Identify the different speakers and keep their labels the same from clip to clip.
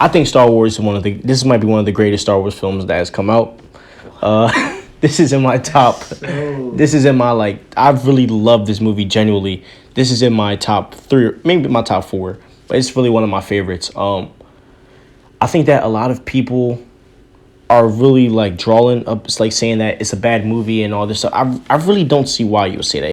Speaker 1: I think Star Wars is this might be one of the greatest Star Wars films that has come out. This is in my top. This is in my I really love this movie genuinely. This is in my top 3, maybe my top 4, but it's really one of my favorites. I think that a lot of people are really drawing up, it's saying that it's a bad movie and all this stuff. I really don't see why you would say that.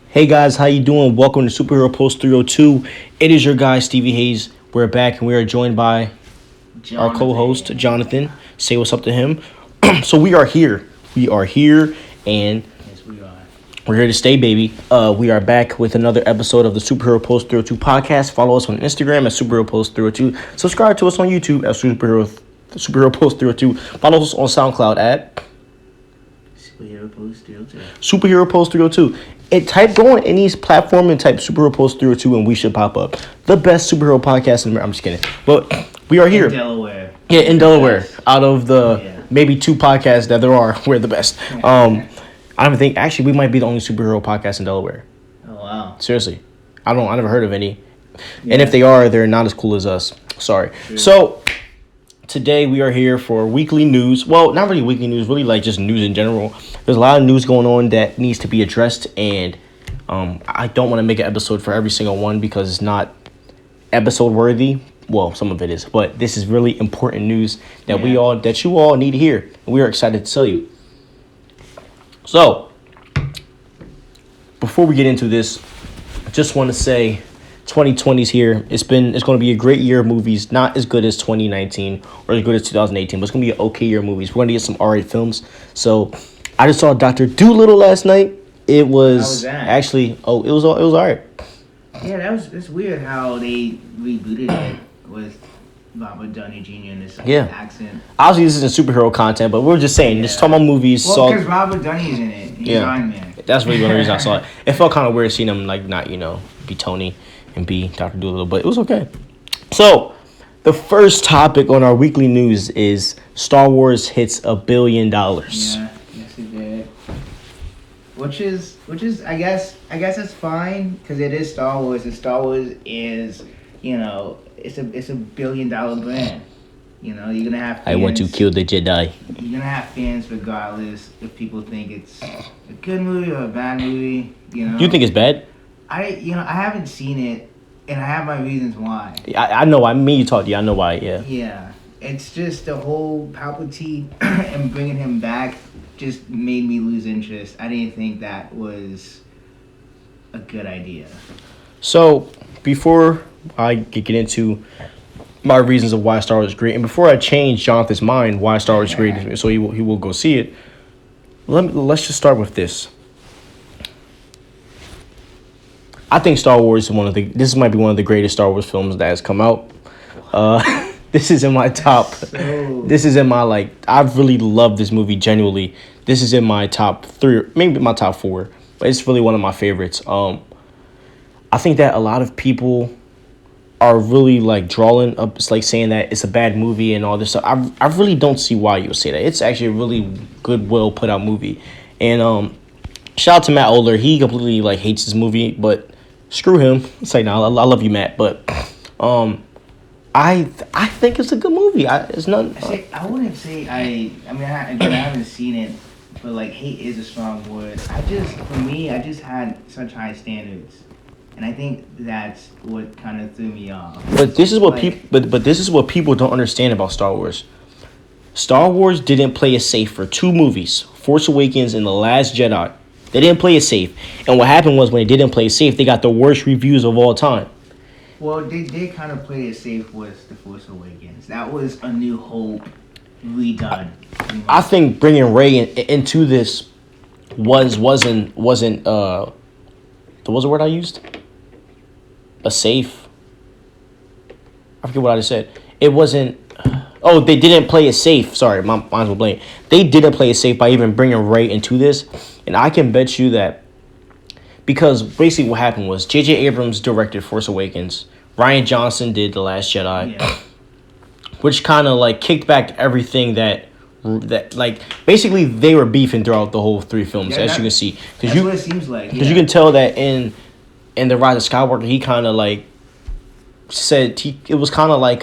Speaker 1: Hey guys, how you doing? Welcome to Superhero Post 302. It is your guy, Stevie Hayes. We're back and we are joined by our co-host, Jonathan. Say what's up to him. So we are here. We are here and
Speaker 2: yes, we are.
Speaker 1: We're here to stay, baby. We are back with another episode of the Superhero Post 302 podcast. Follow us on Instagram at Superhero Post 302. Subscribe to us on YouTube at Superhero Post 302. Follow us on Soundcloud at
Speaker 2: Superhero Post 302.
Speaker 1: Superhero Post 302. Go on any platform and type Superhero Post 302 and we should pop up. The best superhero podcast in America. I'm just kidding. But we are here.
Speaker 2: In Delaware.
Speaker 1: Yeah, in Delaware. Out of the maybe 2 podcasts that there are, we're the best. I don't think, actually, we might be the only superhero podcast in Delaware.
Speaker 2: Oh, wow.
Speaker 1: Seriously. I never heard of any. Yeah. And if they are, they're not as cool as us. Sorry. True. So, today we are here for weekly news. Well, not really weekly news, really just news in general. There's a lot of news going on that needs to be addressed, and I don't want to make an episode for every single one because it's not episode worthy. Well, some of it is, but this is really important news that you all need to hear. And we are excited to tell you. So, before we get into this, I just want to say 2020 is here. It's going to be a great year of movies. Not as good as 2019 or as good as 2018, but it's going to be an okay year of movies. We're going to get some alright films. So, I just saw Dr. Dolittle last night. It was actually, it was alright.
Speaker 2: Yeah, it's weird how they rebooted it with Robert Downey Jr. in this accent.
Speaker 1: Obviously, this isn't superhero content, but we're just saying, just talking about movies.
Speaker 2: Well, because Robert Downey's in it. He's Iron Man.
Speaker 1: That's really one of the reasons I saw it. It felt kind of weird seeing him, not, be Tony and be Dr. Dolittle, but it was okay. So, the first topic on our weekly news is Star Wars hits $1 billion.
Speaker 2: Yeah, yes it did. Which is I guess it's fine because it is Star Wars, and Star Wars is, it's a $1 billion brand. You're gonna have fans.
Speaker 1: I want to kill the Jedi.
Speaker 2: You're gonna have fans regardless if people think it's a good movie or a bad movie.
Speaker 1: You think it's bad?
Speaker 2: I haven't seen it, and I have my reasons why.
Speaker 1: I know why. You talked to you. I know why. Yeah.
Speaker 2: Yeah, it's just the whole Palpatine and bringing him back just made me lose interest. I didn't think that was a good idea.
Speaker 1: So before I get into my reasons of why Star Wars is great, and before I change Jonathan's mind why Star Wars is great, so he will go see it. Let's just start with this. I think Star Wars is this might be one of the greatest Star Wars films that has come out. This is in my top. This is in my I really love this movie genuinely. This is in my top 3, maybe my top 4, but it's really one of my favorites. I think that a lot of people are really drawing up, it's saying that it's a bad movie and all this stuff. I really don't see why you would say that. It's actually a really good, well put out movie. And shout out to Matt Oler. He completely hates this movie, but screw him. It's I love you, Matt, but I think it's a good movie. It's not.
Speaker 2: I wouldn't say I haven't seen it, but hate is a strong word. I just had such high standards, and I think that's what kind of threw me off.
Speaker 1: But this is what this is what people don't understand about Star Wars. Star Wars didn't play it safe for 2 movies, Force Awakens and The Last Jedi. They didn't play it safe, and what happened was when they didn't play it safe, they got the worst reviews of all time.
Speaker 2: Well, they did kind of play it safe with The Force Awakens. That was A New Hope redone.
Speaker 1: I think bringing Rey into this wasn't what's the word I used? A safe. I forget what I just said. It wasn't. Oh, they didn't play it safe. Sorry, my mind's will blame. They didn't play it safe by even bringing Rey into this, and I can bet you that because basically what happened was J.J. Abrams directed Force Awakens. Ryan Johnson did The Last Jedi, which kind of like kicked back everything that like basically they were beefing throughout the whole 3 films, as you can see.
Speaker 2: That's what it seems like.
Speaker 1: Because you can tell that in The Rise of Skywalker, he kind of like said it was kind of like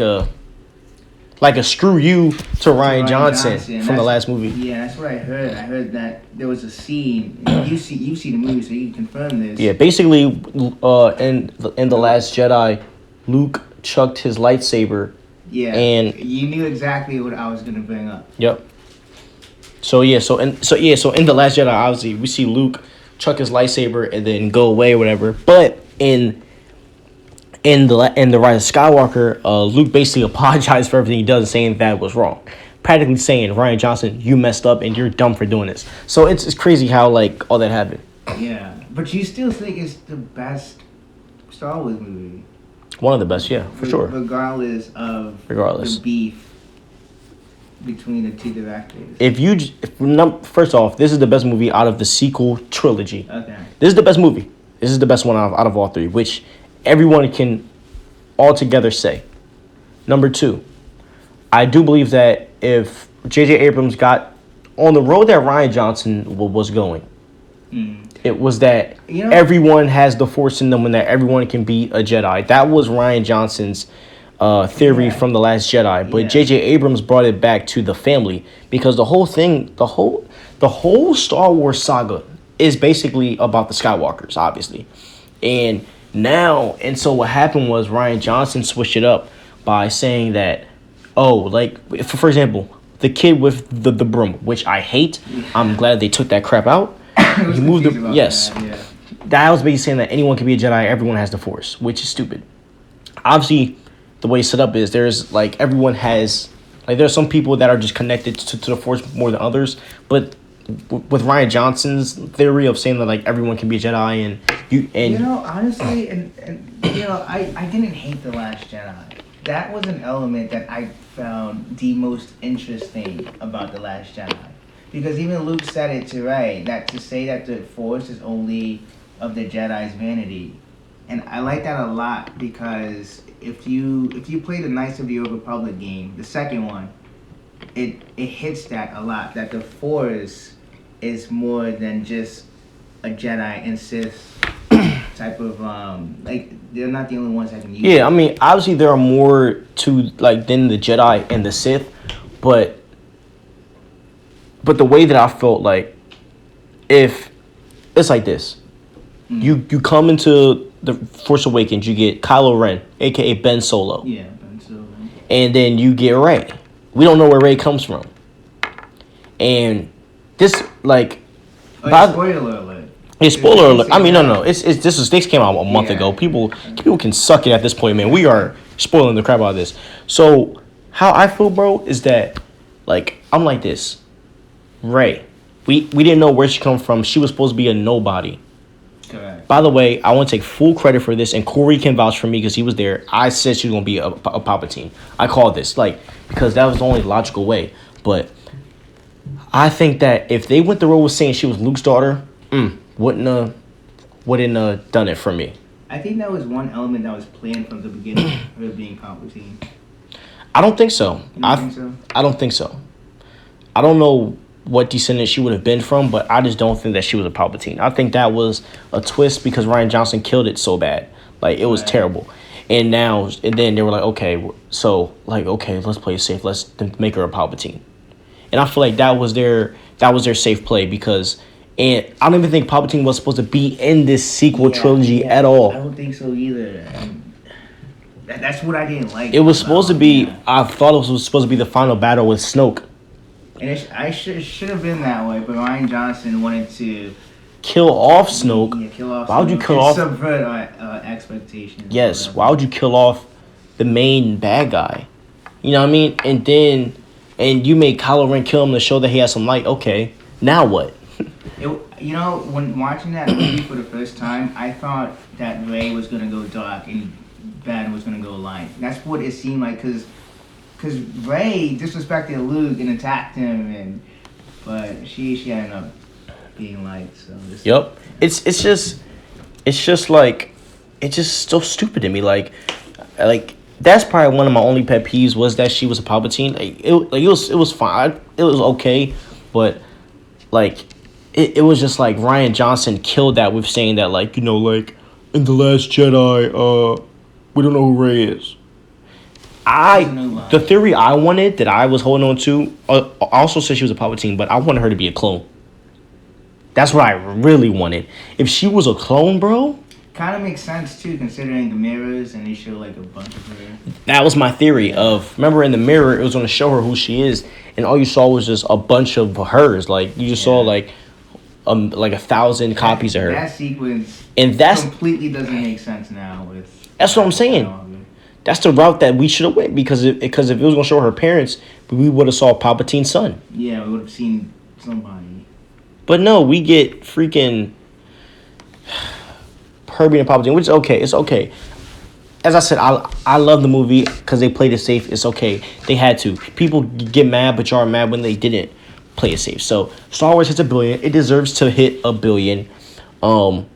Speaker 1: a screw you to Ryan Johnson from the last movie.
Speaker 2: Yeah, that's what I heard. I heard that there was a scene. You see the movie, so you can confirm this.
Speaker 1: Yeah, basically, in The Last Jedi, Luke chucked his lightsaber.
Speaker 2: Yeah,
Speaker 1: and
Speaker 2: you knew exactly what I was gonna bring up.
Speaker 1: Yep. So in The Last Jedi, obviously we see Luke chuck his lightsaber and then go away or whatever. But in the Rise of Skywalker, Luke basically apologized for everything he does, saying that was wrong. Practically saying, Ryan Johnson, you messed up and you're dumb for doing this. So it's crazy how like all that happened.
Speaker 2: Yeah, but you still think it's the best Star Wars movie?
Speaker 1: One of the best, yeah, for sure.
Speaker 2: Regardless of the beef between the two directors.
Speaker 1: First off, this is the best movie out of the sequel trilogy.
Speaker 2: Okay.
Speaker 1: This is the best movie. This is the best one out of all 3, which everyone can all together say. Number 2, I do believe that if J.J. Abrams got on the road that Ryan Johnson was going, it was that everyone has the Force in them and that everyone can be a Jedi. That was Ryan Johnson's theory from The Last Jedi. But J.J. Abrams brought it back to the family because the whole thing, the whole Star Wars saga is basically about the Skywalkers, obviously. And so what happened was Ryan Johnson switched it up by saying that, for example, the kid with the broom, which I hate. I'm glad they took that crap out. He moved the yes. That was basically saying that anyone can be a Jedi, everyone has the Force, which is stupid. Obviously, the way it's set up is there's like everyone has there's some people that are just connected to the Force more than others, but with Ryan Johnson's theory of saying that like everyone can be a Jedi
Speaker 2: honestly, I didn't hate The Last Jedi. That was an element that I found the most interesting about The Last Jedi. Because even Luke said it to Rey, that to say that the Force is only of the Jedi's vanity. And I like that a lot because if you play the Knights of the Old Republic game, the second one, it hits that a lot, that the Force is more than just a Jedi and Sith type of they're not the only ones that can use it.
Speaker 1: Yeah, I mean, obviously there are more to than the Jedi and the Sith, but the way that I felt like if it's like this, you come into the Force Awakens, you get Kylo Ren, aka Ben Solo.
Speaker 2: Yeah, Ben Solo.
Speaker 1: And then you get Rey. We don't know where Rey comes from. And this
Speaker 2: spoiler alert.
Speaker 1: Yeah, spoiler alert. I mean, no. This came out a month ago. People can suck it at this point, man. We are spoiling the crap out of this. So how I feel, bro, is that I'm like this. Rey, we didn't know where she come from. She was supposed to be a nobody.
Speaker 2: Correct.
Speaker 1: By the way, I want to take full credit for this, and Corey can vouch for me because he was there. I said she was gonna be a Palpatine. I called this because that was the only logical way. But I think that if they went the road with saying she was Luke's daughter, wouldn't have done it for me.
Speaker 2: I think that was one element that was planned from the beginning, her being Palpatine.
Speaker 1: I don't think so.
Speaker 2: You don't think so?
Speaker 1: I don't think so. I don't know what descendant she would have been from, but I just don't think that she was a Palpatine. I think that was a twist because Ryan Johnson killed it so bad. It was terrible. And then they were like, okay, let's play it safe. Let's make her a Palpatine. And I feel like that was their safe play because I don't even think Palpatine was supposed to be in this sequel trilogy at all.
Speaker 2: I don't think so either. That's what I didn't like.
Speaker 1: It was supposed to be, I thought it was supposed to be the final battle with Snoke.
Speaker 2: And it should have been that way, but Ryan Johnson wanted to
Speaker 1: kill off Snoke.
Speaker 2: Yeah, kill off.
Speaker 1: Why would you kill off?
Speaker 2: Subvert our expectations.
Speaker 1: Yes. Why would you kill off the main bad guy? You know what I mean? And you made Kylo Ren kill him to show that he has some light. Okay, now what?
Speaker 2: When watching that movie for the first time, I thought that Rey was gonna go dark and Ben was gonna go light. That's what it seemed like, cause Rey disrespected Luke and attacked him, but she ended up being light. So
Speaker 1: yep, it's just it's just like, it's just so stupid to me. Like that's probably one of my only pet peeves was that she was a Palpatine. It was fine. It was okay, but like it was just like Ryan Johnson killed that with saying that, like, like in The Last Jedi, we don't know who Rey is. The theory I wanted that I was holding on to also said she was a Palpatine, but I wanted her to be a clone. That's what I really wanted. If she was a clone, bro.
Speaker 2: Kind of makes sense too, considering the mirrors, and they show like a bunch of her.
Speaker 1: That was my theory of, remember in the mirror, it was going to show her who she is, and all you saw was just a bunch of hers. Like you just saw like 1,000 copies of her.
Speaker 2: That sequence,
Speaker 1: and that's
Speaker 2: completely doesn't make sense now.
Speaker 1: That's what I'm saying. That's the route that we should have went, because if it was going to show her parents, we would have saw Palpatine's son.
Speaker 2: Yeah, we would have seen somebody.
Speaker 1: But no, we get freaking Herbie and Palpatine, which is okay. It's okay. As I said, I love the movie because they played it safe. It's okay. They had to. People get mad, but y'all are mad when they didn't play it safe. So Star Wars hits $1 billion. It deserves to hit $1 billion. I'm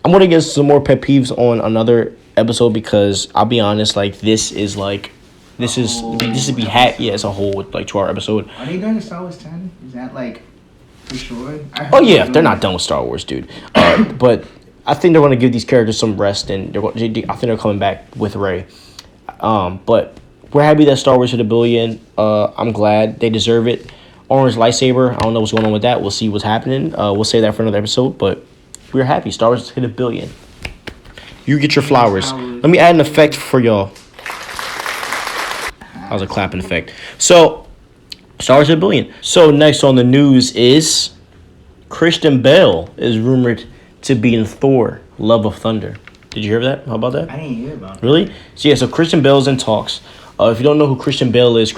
Speaker 1: gonna get some more pet peeves on another episode, because I'll be honest, like this would be it's a whole like 2-hour episode.
Speaker 2: Are they doing Star Wars 10? Is that like for sure?
Speaker 1: Oh yeah, they're not done with Star Wars, dude. But I think they're going to give these characters some rest, and I think they're coming back with Rey. But we're happy that Star Wars hit $1 billion. I'm glad they deserve it. Orange lightsaber, I don't know what's going on with that. We'll see what's happening. We'll save that for another episode, but we're happy. Star Wars hit $1 billion. You get your flowers. Let me add an effect for y'all. That was a clapping effect. So, Star Wars hit $1 billion. So, next on the news is Christian Bale is rumored to be in Thor: Love of Thunder. Did you hear that? How about that?
Speaker 2: I didn't hear about that.
Speaker 1: Really? So yeah, so Christian Bale's in talks. If you don't know who Christian Bale is,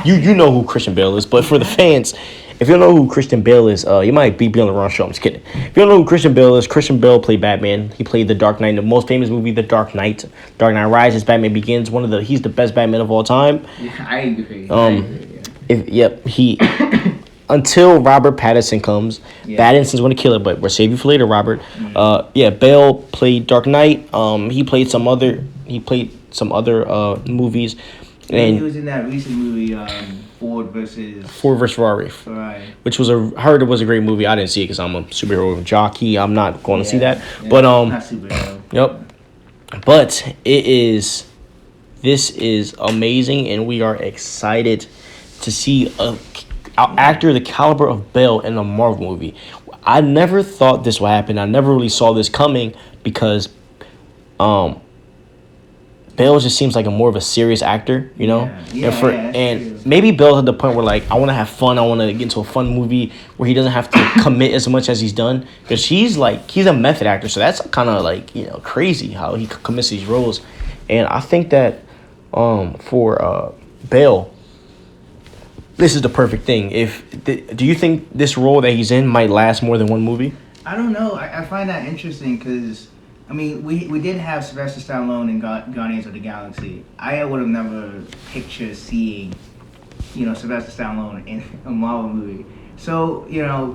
Speaker 1: you know who Christian Bale is, but for the fans, if you don't know who Christian Bale is, you might be on the wrong show. I'm just kidding. If you don't know who Christian Bale is, Christian Bale played Batman. He played the Dark Knight, the most famous movie, The Dark Knight. Dark Knight Rises, Batman Begins. He's the best Batman of all time.
Speaker 2: Yeah, I agree.
Speaker 1: He until Robert Pattinson comes. Pattinson's going to kill it, but we'll save you for later, Robert. Bale played Dark Knight. He played some other movies. And
Speaker 2: he was in that recent movie, Ford versus
Speaker 1: Ferrari. Which was heard it was a great movie. I didn't see it because I'm a superhero jockey. I'm not going to see that. But
Speaker 2: not superhero.
Speaker 1: Yep. But this is amazing, and we are excited to see an actor the caliber of Bale in a Marvel movie. I never thought this would happen. I never really saw this coming, because Bale just seems like more of a serious actor, you know? And maybe Bale's at the point where, like, I want to have fun. I want to get into a fun movie where he doesn't have to commit as much as he's done. Because he's a method actor, so that's kind of, like, crazy how he commits these roles. And I think that for Bale, this is the perfect thing. Do you think this role that he's in might last more than one movie?
Speaker 2: I don't know. I find that interesting because, I mean, we did have Sylvester Stallone in Guardians of the Galaxy. I would have never pictured seeing, Sylvester Stallone in a Marvel movie. So,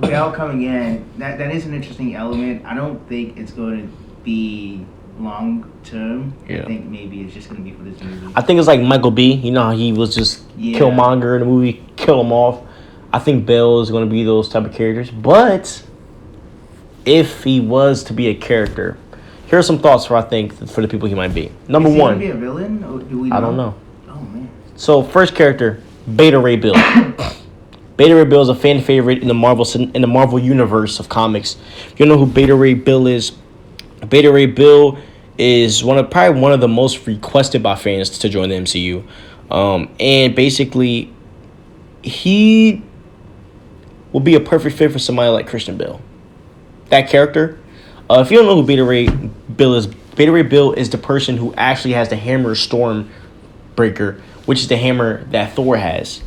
Speaker 2: Bale coming in, that is an interesting element. I don't think it's going to be long term. I think maybe it's just going to be for this movie.
Speaker 1: I think it's like Michael B. You know how he was just Killmonger in the movie, kill him off. I think Bale is going to be those type of characters. But if he was to be a character, here are some thoughts for the people he might be. Number one.
Speaker 2: Is he going to be a villain? Or do we know?
Speaker 1: I don't know.
Speaker 2: Oh, man.
Speaker 1: So, first character, Beta Ray Bill. Beta Ray Bill is a fan favorite in the Marvel universe of comics. If you don't know who Beta Ray Bill is, Beta Ray Bill is probably one of the most requested by fans to join the MCU. And basically, he will be a perfect fit for somebody like Christian Bale. That character. If you don't know who Beta Ray Bill is the person who actually has the hammer Stormbreaker, which is the hammer that Thor has.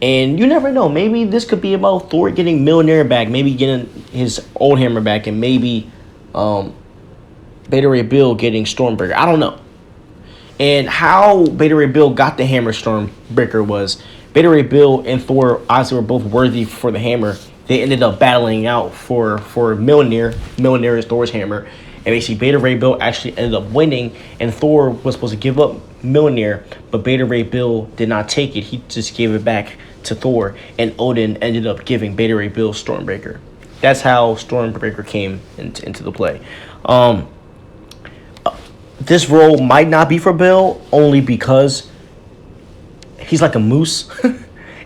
Speaker 1: And you never know. Maybe this could be about Thor getting Mjolnir back, maybe getting his old hammer back, and maybe Beta Ray Bill getting Stormbreaker. I don't know. And how Beta Ray Bill got the hammer Stormbreaker was Beta Ray Bill and Thor obviously were both worthy for the hammer. They ended up battling out for Mjolnir. Mjolnir is Thor's hammer. And basically, Beta Ray Bill actually ended up winning, and Thor was supposed to give up Mjolnir, but Beta Ray Bill did not take it. He just gave it back to Thor, and Odin ended up giving Beta Ray Bill Stormbreaker. That's how Stormbreaker came into the play. This role might not be for Bill, only because he's like a moose.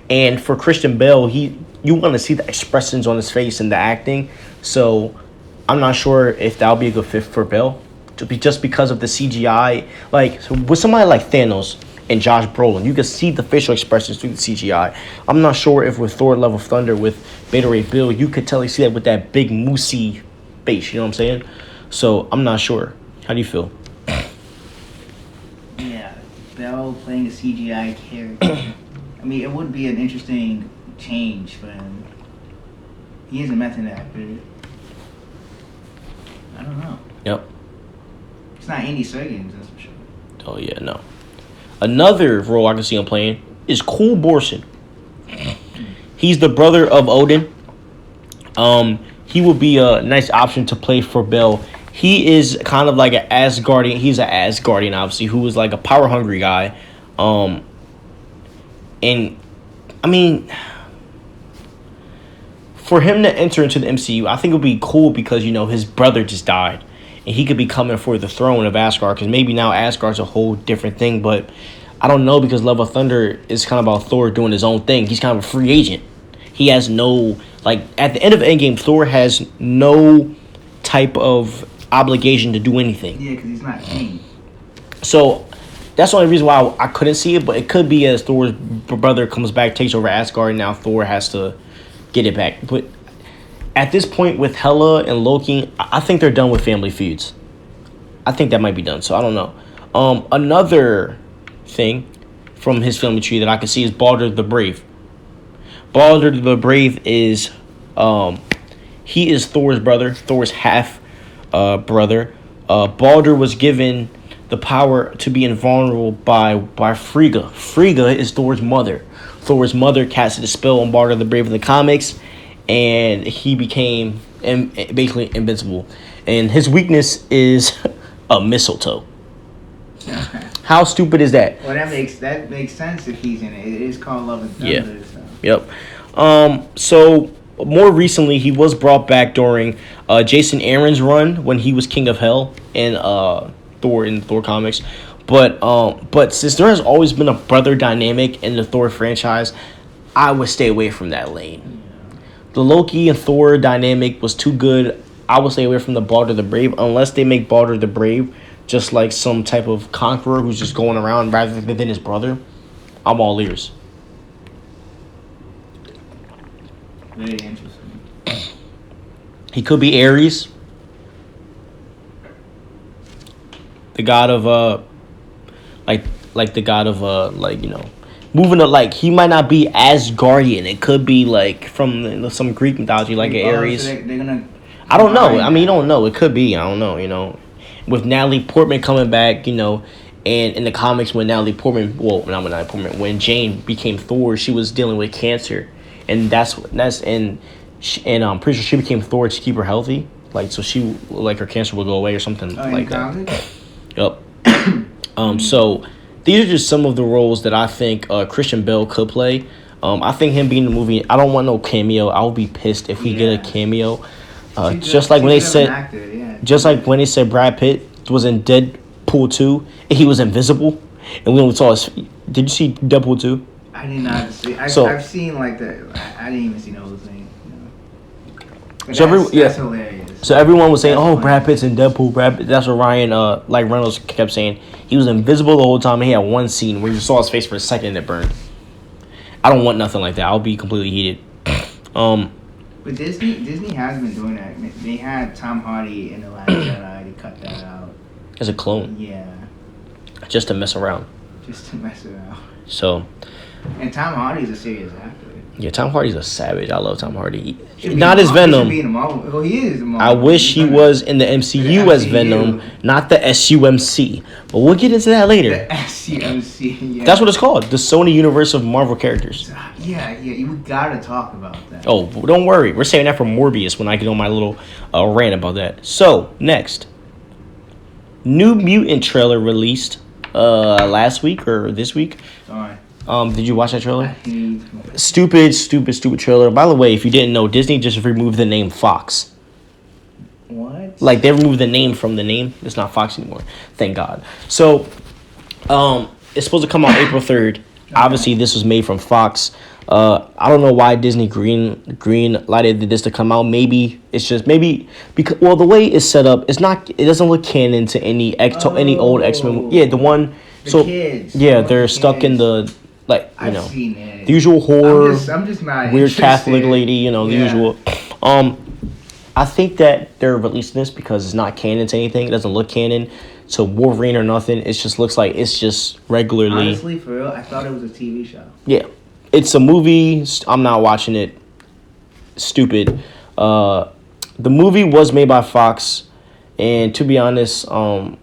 Speaker 1: And for Christian Bale, you want to see the expressions on his face and the acting. So I'm not sure if that'll be a good fit for Bale. Just because of the CGI. Like, so with somebody like Thanos and Josh Brolin, you can see the facial expressions through the CGI. I'm not sure if with Thor Love of Thunder, with Beta Ray Bill, you could totally see that with that big moosey face. You know what I'm saying? So I'm not sure. How do you feel?
Speaker 2: Yeah, Bell playing a CGI character. I mean, it would be an interesting change for him. He is a method actor. I don't know.
Speaker 1: Yep.
Speaker 2: It's not Andy Serkis, that's for sure.
Speaker 1: Oh, yeah, no. Another role I can see him playing is Cole Borson. He's the brother of Odin. He would be a nice option to play for Bell. He is kind of like an Asgardian. He's an Asgardian, obviously, who is like a power-hungry guy. And, I mean, for him to enter into the MCU, I think it would be cool because, you know, his brother just died. And he could be coming for the throne of Asgard, because maybe now Asgard's a whole different thing. But I don't know, because Love of Thunder is kind of about Thor doing his own thing. He's kind of a free agent. He has no, like, at the end of Endgame, Thor has no type of obligation to do anything.
Speaker 2: Yeah, because he's not king.
Speaker 1: So that's the only reason why I couldn't see it, but it could be as Thor's brother comes back, takes over Asgard, and now Thor has to get it back. But at this point with Hela and Loki, I think they're done with family feuds. I think that might be done, so I don't know. Another thing from his family tree that I can see is Balder the Brave. Balder the Brave is, he is Thor's brother, Thor's half brother. Balder was given the power to be invulnerable by Frigga. Frigga is Thor's mother. Thor's mother casted a spell on Balder the Brave in the comics, and he became basically invincible. And his weakness is a mistletoe. How stupid is that?
Speaker 2: Well, that makes sense if he's in it. It is called Love and Thunder.
Speaker 1: Yeah.
Speaker 2: So.
Speaker 1: Yep. So more recently, he was brought back during Jason Aaron's run when he was King of Hell in Thor in the Thor comics. But since there has always been a brother dynamic in the Thor franchise, I would stay away from that lane. The Loki and Thor dynamic was too good. I would stay away from the Balder the Brave unless they make Balder the Brave just like some type of conqueror who's just going around rather than his brother. I'm all ears.
Speaker 2: Very interesting.
Speaker 1: He could be Ares, the god of like the god of moving to, like, he might not be Asgardian. It could be like from some Greek mythology, like an Ares.
Speaker 2: So they're gonna.
Speaker 1: I don't know. I mean, you don't know. It could be. I don't know. You know, with Natalie Portman coming back, you know, and in the comics when Natalie Portman, well, not when Natalie Portman, when Jane became Thor, she was dealing with cancer, and I'm pretty sure she became Thor to keep her healthy, like so she like her cancer will go away or something like that. Yep. So these are just some of the roles that I think Christian Bale could play. I think him being in the movie, I don't want no cameo. I would be pissed if we get a cameo. Just like when they said Brad Pitt was in Deadpool 2 and he was invisible and we only saw his. Did you see Deadpool 2?
Speaker 2: I did not see. I've seen like the. I didn't even see the whole thing. You know. So that's hilarious.
Speaker 1: So everyone was saying, "Oh, Brad Pitt's in Deadpool." Brad Pitt. That's what Ryan Reynolds kept saying. He was invisible the whole time. And he had one scene where you saw his face for a second and it burned. I don't want nothing like that. I'll be completely heated.
Speaker 2: But Disney has been doing that. They had Tom Hardy in The Last Jedi. They cut that out.
Speaker 1: As a clone.
Speaker 2: Yeah.
Speaker 1: Just to mess around. So.
Speaker 2: And Tom Hardy's a serious actor.
Speaker 1: Yeah, Tom Hardy's a savage. I love Tom Hardy. Not as Venom.
Speaker 2: He is Marvel.
Speaker 1: I wish he was in the MCU as Venom, not the SUMC. But we'll get into that later.
Speaker 2: The SUMC, yeah.
Speaker 1: That's what it's called. The Sony Universe of Marvel characters.
Speaker 2: Yeah, you gotta talk about that.
Speaker 1: Oh, don't worry. We're saving that for Morbius when I get on my little rant about that. So, next. New Mutant trailer released last week or this week.
Speaker 2: Alright.
Speaker 1: Did you watch that trailer? Stupid trailer. By the way, if you didn't know, Disney just removed the name Fox.
Speaker 2: What?
Speaker 1: Like, they removed the name from the name. It's not Fox anymore. Thank God. So, it's supposed to come out April 3rd. Obviously, this was made from Fox. I don't know why Disney green lighted this to come out. Maybe it's just because the way it's set up, it doesn't look canon to any old X-Men. Yeah, the one.
Speaker 2: The kids.
Speaker 1: Yeah, they're stuck in the
Speaker 2: I've seen it.
Speaker 1: the usual horror.
Speaker 2: I'm just not
Speaker 1: weird
Speaker 2: interested.
Speaker 1: Catholic lady. The usual. I think that they're releasing this because it's not canon to anything. It doesn't look canon to Wolverine or nothing. It just looks like it's just regularly.
Speaker 2: Honestly, for real, I thought it was a TV show.
Speaker 1: Yeah. It's a movie. I'm not watching it. Stupid. The movie was made by Fox, and to be honest, I'm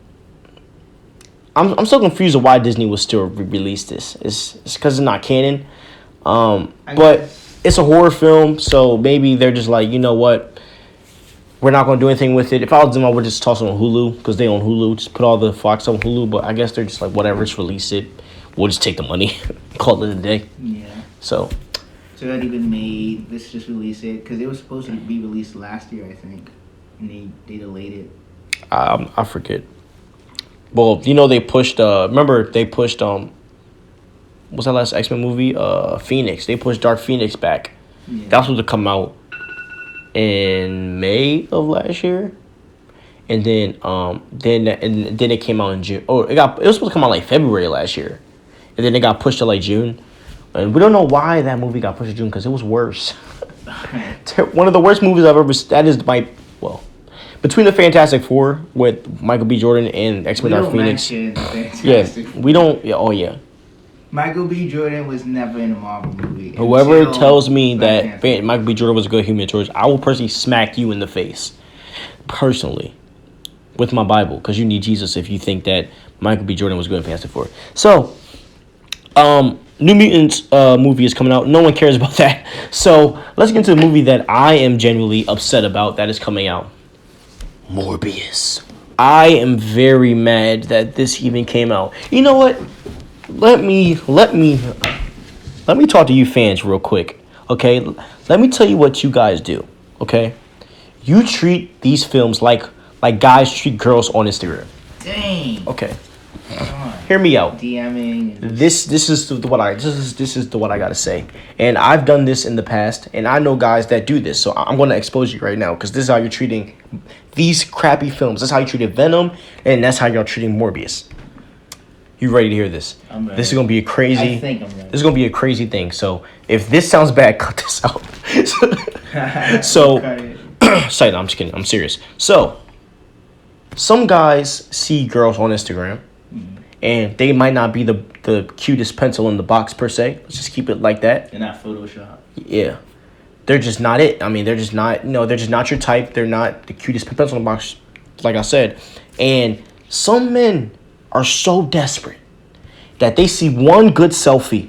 Speaker 1: still confused of why Disney would still release this. It's because it's not canon. But it's a horror film, so maybe they're just like, you know what? We're not going to do anything with it. If I was them, I would just toss it on Hulu because they own Hulu. Just put all the Fox on Hulu. But I guess they're just like, whatever, just release it. We'll just take the money, call it a day.
Speaker 2: Yeah.
Speaker 1: So
Speaker 2: it's already been made. Let's just release it because it was supposed to be released last year, I think, and they delayed it.
Speaker 1: I forget. Well, they pushed. Remember they pushed. What's that last X-Men movie? Phoenix. They pushed Dark Phoenix back.
Speaker 2: Yeah.
Speaker 1: That was supposed to come out in May of last year, and then it came out in June. Oh, it was supposed to come out like February last year, and then it got pushed to like June. And we don't know why that movie got pushed to June because it was worse. One of the worst movies I've ever. That is between the Fantastic Four with Michael B. Jordan and X-Men Dark Phoenix. Yeah, we don't. Yeah, oh yeah.
Speaker 2: Michael B. Jordan was never in a Marvel movie.
Speaker 1: Whoever tells me that Michael B. Jordan was a good human torch, I will personally smack you in the face. Personally. With my Bible. Because you need Jesus if you think that Michael B. Jordan was good in Fantastic Four. So, New Mutants movie is coming out. No one cares about that. So, let's get into the movie that I am genuinely upset about that is coming out. Morbius. I am very mad that this even came out. You know what? Let me talk to you fans real quick, okay? Let me tell you what you guys do, okay? You treat these films like guys treat girls on Instagram.
Speaker 2: Dang.
Speaker 1: Okay. Hear me out.
Speaker 2: DMing.
Speaker 1: This is what I gotta say, and I've done this in the past, and I know guys that do this. So I'm gonna expose you right now because this is how you're treating these crappy films. That's how you treated Venom, and that's how you're treating Morbius. You ready to hear this?
Speaker 2: I'm ready.
Speaker 1: This is gonna be a crazy.
Speaker 2: I think I'm ready.
Speaker 1: This is gonna be a crazy thing. So if this sounds bad, cut this out. So, sorry, I'm just kidding. I'm serious. So, some guys see girls on Instagram, and they might not be the cutest pencil in the box per se. Let's just keep it like that.
Speaker 2: They're not Photoshop.
Speaker 1: Yeah, they're just not it. I mean, they're just not. No, they're just not your type. They're not the cutest pencil in the box, like I said. And some men are so desperate that they see one good selfie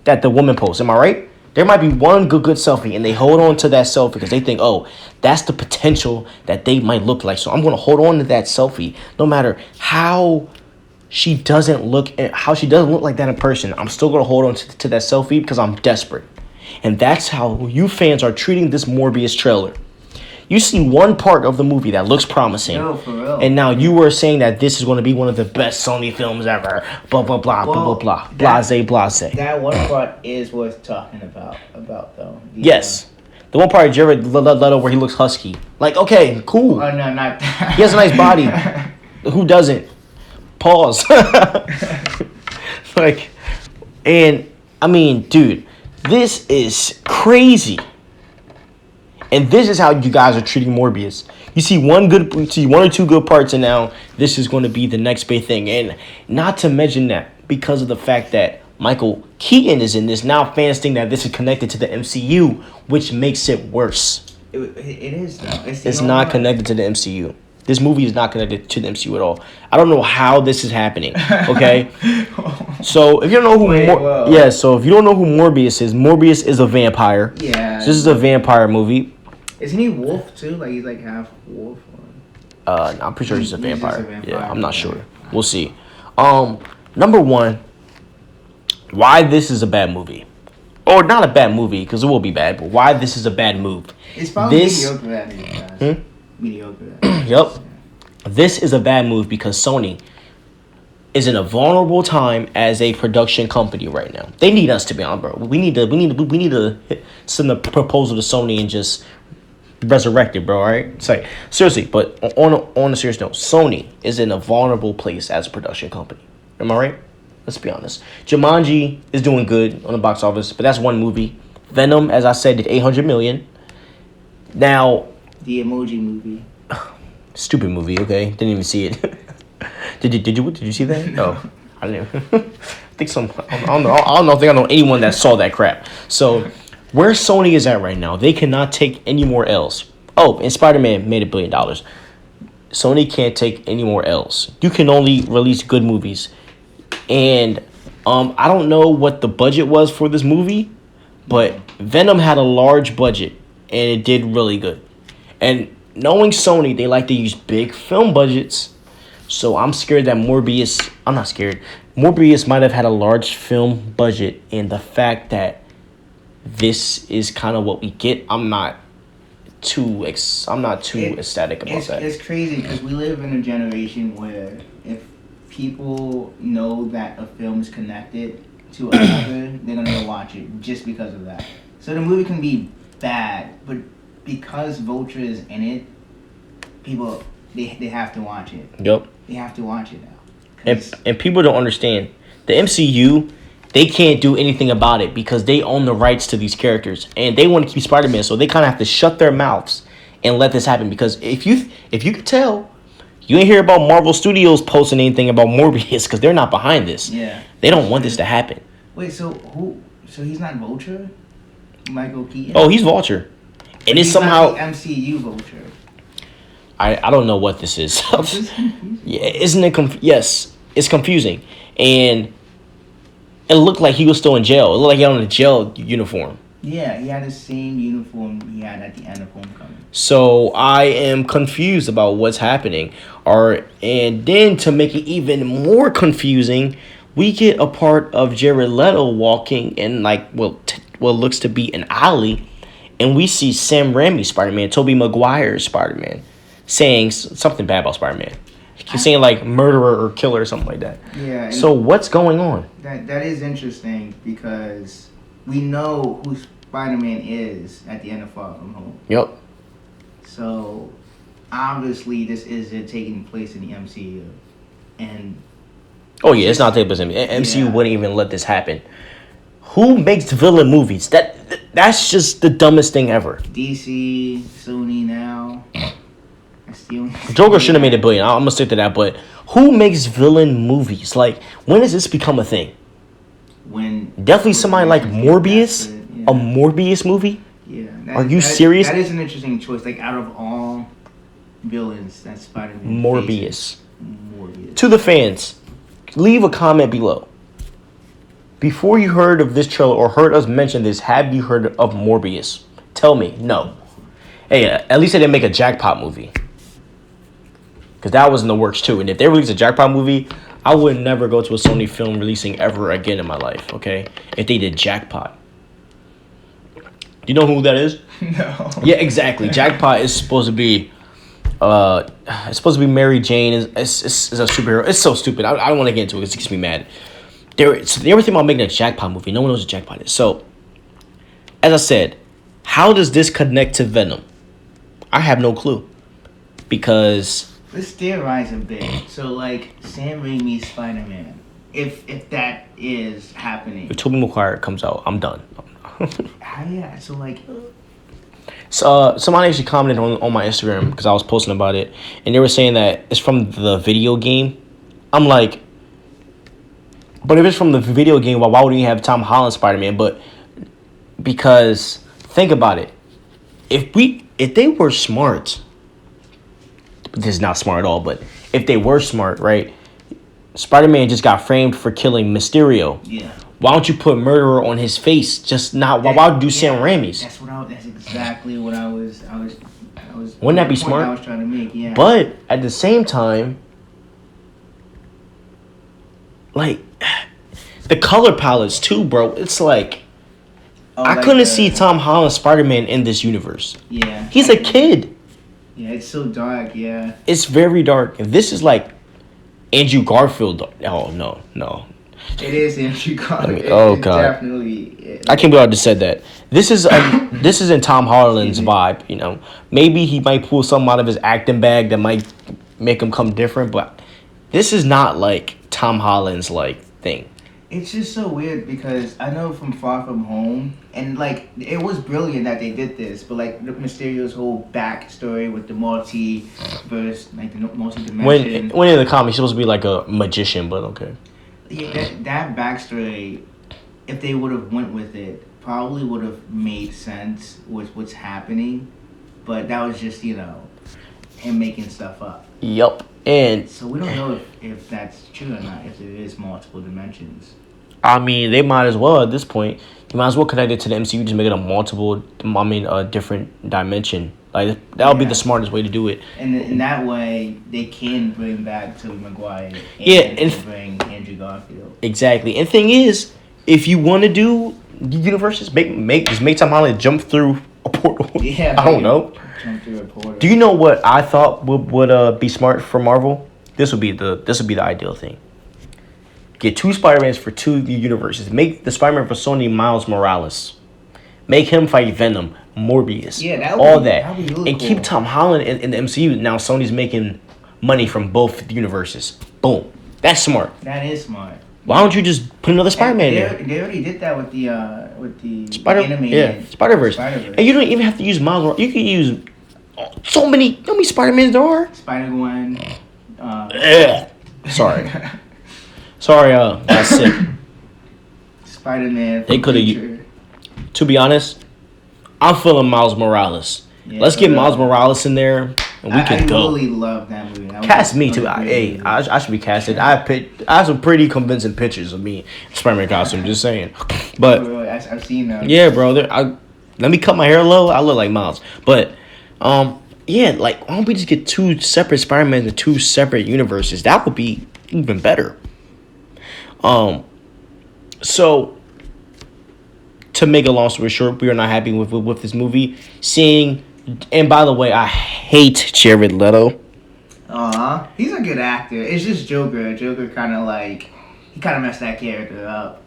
Speaker 1: that the woman posts. Am I right? There might be one good selfie, and they hold on to that selfie because they think, oh, that's the potential that they might look like. So I'm going to hold on to that selfie no matter how she doesn't look like that in person. I'm still going to hold on to that selfie because I'm desperate. And that's how you fans are treating this Morbius trailer. You see one part of the movie that looks promising.
Speaker 2: No, for real.
Speaker 1: And now you were saying that this is going to be one of the best Sony films ever. Blah, blah, blah, blah, blah, blah. Blase.
Speaker 2: That one part is worth talking about though.
Speaker 1: Yes. The one part of Jared Leto where he looks husky. Like, okay, cool.
Speaker 2: Oh, no, not that.
Speaker 1: He has a nice body. Who doesn't? Pause. Dude, this is crazy. And this is how you guys are treating Morbius. You see one or two good parts, and now this is going to be the next big thing. And not to mention that because of the fact that Michael Keaton is in this, now fans think that this is connected to the MCU, which makes it worse.
Speaker 2: It is though.
Speaker 1: It's not connected to the MCU. This movie is not connected to the MCU at all. I don't know how this is happening. Okay, so if you don't know who, so if you don't know who Morbius is a vampire.
Speaker 2: Yeah.
Speaker 1: So this is a vampire movie.
Speaker 2: Isn't he wolf too? Like he's like half wolf.
Speaker 1: I'm pretty sure he's a
Speaker 2: He's just
Speaker 1: vampire.
Speaker 2: a vampire.
Speaker 1: Yeah, I'm not sure. We'll see. Number one, why this is a bad movie. Or not a bad movie, because it will be bad, but why this is a bad move.
Speaker 2: It's probably mediocre at it, guys. Mediocre at it.
Speaker 1: Yep. This is a bad move because Sony is in a vulnerable time as a production company right now. They need us to be on, bro. We need to send a proposal to Sony and just resurrect it, bro. All right, it's like seriously. But on a serious note, Sony is in a vulnerable place as a production company. Am I right? Let's be honest. Jumanji is doing good on the box office, but that's one movie. Venom, as I said, did 800 million. Now,
Speaker 2: the Emoji Movie.
Speaker 1: Stupid movie. Okay, didn't even see it. Did you see that? No, I didn't. I think I don't know. I don't think I know anyone that saw that crap. So, where Sony is at right now, they cannot take any more L's. Oh, and Spider-Man made $1 billion. Sony can't take any more L's. You can only release good movies, and I don't know what the budget was for this movie, but Venom had a large budget and it did really good. And knowing Sony, they like to use big film budgets. So I'm scared that I'm not scared. Morbius might have had a large film budget, and the fact that this is kind of what we get, I'm not too ecstatic about that.
Speaker 2: It's crazy because we live in a generation where if people know that a film is connected to another, they're gonna go watch it just because of that. So the movie can be bad, but because Vulture is in it, people they have to watch it.
Speaker 1: Yep.
Speaker 2: They have to watch it now.
Speaker 1: And people don't understand. The MCU, they can't do anything about it because they own the rights to these characters. And they want to keep Spider-Man, so they kind of have to shut their mouths and let this happen. Because if you could tell, you ain't hear about Marvel Studios posting anything about Morbius because they're not behind this.
Speaker 2: Yeah.
Speaker 1: They don't want this to happen.
Speaker 2: Wait, so he's not Vulture? Michael Keaton?
Speaker 1: Oh, he's Vulture. And it's somehow...
Speaker 2: not the MCU Vulture.
Speaker 1: I don't know what this is. Yeah, isn't it? Yes, it's confusing. And it looked like he was still in jail. It looked like he had on a jail uniform.
Speaker 2: Yeah, he had the same uniform he had at the end of Homecoming.
Speaker 1: So I am confused about what's happening. And then to make it even more confusing, we get a part of Jared Leto walking in what looks to be an alley, and we see Sam Raimi's Spider-Man, Tobey Maguire's Spider-Man, saying something bad about Spider-Man. He's saying like murderer or killer or something like that.
Speaker 2: Yeah.
Speaker 1: So what's going on?
Speaker 2: That is interesting because we know who Spider-Man is at the end of Far From Home.
Speaker 1: Yep.
Speaker 2: So obviously this isn't taking place in the MCU, and
Speaker 1: oh yeah, it's not taking place in the MCU. Wouldn't even let this happen. Who makes villain movies? That's just the dumbest thing ever.
Speaker 2: DC, Sony now.
Speaker 1: Joker should have made $1 billion. I'm gonna stick to that. But who makes villain movies? Like, when does this become a thing? Definitely somebody like Morbius, a Morbius movie.
Speaker 2: Yeah.
Speaker 1: Are you serious?
Speaker 2: That is an interesting choice. Like, out of all villains, that's Spider-Man.
Speaker 1: Morbius. To the fans, leave a comment below. Before you heard of this trailer or heard us mention this, have you heard of Morbius? Tell me no. Hey, at least they didn't make a Jackpot movie. Because that was in the works too. And if they release a Jackpot movie, I would never go to a Sony film releasing ever again in my life, okay? If they did Jackpot. Do you know who that is?
Speaker 2: No.
Speaker 1: Yeah, exactly. Jackpot is supposed to be Mary Jane. It's a superhero. It's so stupid. I don't want to get into it because it gets me mad. They were thinking about making a Jackpot movie. No one knows what Jackpot is. So, as I said, how does this connect to Venom? I have no clue. Because...
Speaker 2: let's theorize a bit. So, like, Sam Raimi's Spider-Man, if that is happening.
Speaker 1: If Tobey Maguire comes out, I'm done.
Speaker 2: Yeah, so, like...
Speaker 1: So, somebody actually commented on my Instagram, because I was posting about it, and they were saying that it's from the video game. I'm like... but if it's from the video game, why wouldn't you have Tom Holland Spider-Man? But... because... think about it. If they were smart... this is not smart at all, but if they were smart, right? Spider-Man just got framed for killing Mysterio.
Speaker 2: Yeah.
Speaker 1: Why don't you put murderer on his face? Just not. Why would you do Sam Raimi's?
Speaker 2: That's exactly what I was
Speaker 1: Wouldn't that be
Speaker 2: the point
Speaker 1: smart?
Speaker 2: I was trying to make, yeah.
Speaker 1: But at the same time, like the color palettes too, bro. It's like I
Speaker 2: like
Speaker 1: couldn't see Tom Holland Spider-Man in this universe.
Speaker 2: Yeah.
Speaker 1: He's a kid.
Speaker 2: Yeah, it's so dark. Yeah.
Speaker 1: It's very dark. And this is like Andrew Garfield. Oh no.
Speaker 2: It is Andrew Garfield.
Speaker 1: Oh god.
Speaker 2: Definitely.
Speaker 1: I can't believe I just said that. This is in Tom Holland's vibe. You know, maybe he might pull something out of his acting bag that might make him come different, but this is not like Tom Holland's like thing.
Speaker 2: It's just so weird because I know from Far From Home, and like it was brilliant that they did this, but like Mysterio's whole backstory with the multiverse, like the multi-dimension.
Speaker 1: When in the comics, he's supposed to be like a magician, but okay.
Speaker 2: Yeah, that backstory, if they would have went with it, probably would have made sense with what's happening, but that was just him making stuff up.
Speaker 1: Yup, and
Speaker 2: so we don't know if that's true or not. If there is multiple dimensions.
Speaker 1: I mean, they might as well at this point. You might as well connect it to the MCU, just make it a different dimension. Like that would be the smartest way to do it.
Speaker 2: And in that way, they can bring back Tobey Maguire.
Speaker 1: And
Speaker 2: bring Andrew Garfield.
Speaker 1: Exactly. And thing is, if you want to do universes, make Tom Holland jump through a portal.
Speaker 2: Yeah.
Speaker 1: I don't know.
Speaker 2: Jump through a portal.
Speaker 1: Do you know what I thought would be smart for Marvel? This would be the ideal thing. Get 2 Spider-Mans for 2 universes. Make the Spider-Man for Sony Miles Morales. Make him fight Venom, Morbius,
Speaker 2: that would be really
Speaker 1: and
Speaker 2: cool.
Speaker 1: keep Tom Holland in the MCU. Now Sony's making money from both universes. Boom, that's smart.
Speaker 2: That is smart.
Speaker 1: Why don't you just put another Spider-Man there?
Speaker 2: They already did that with the
Speaker 1: animated Spider-Verse. And you don't even have to use Miles Morales. You can use so many. How many Spider-Mans there are?
Speaker 2: Spider-Gwen.
Speaker 1: Sorry, that's sick.
Speaker 2: Spider-Man.
Speaker 1: They could have. To be honest, I'm feeling Miles Morales. Yeah, let's get Miles Morales in there, and we can go.
Speaker 2: I really love that movie.
Speaker 1: Cast me too. I should be casted. I have some pretty convincing pictures of me Spider-Man costume. Just saying, but
Speaker 2: I've seen them.
Speaker 1: Yeah, bro. Let me cut my hair low. I look like Miles. But yeah, like why don't we just get 2 separate Spider-Mans in 2 separate universes? That would be even better. So to make a long story short, we are not happy with this movie. And by the way, I hate Jared Leto.
Speaker 2: He's a good actor. It's just Joker. Joker kind of messed that character up.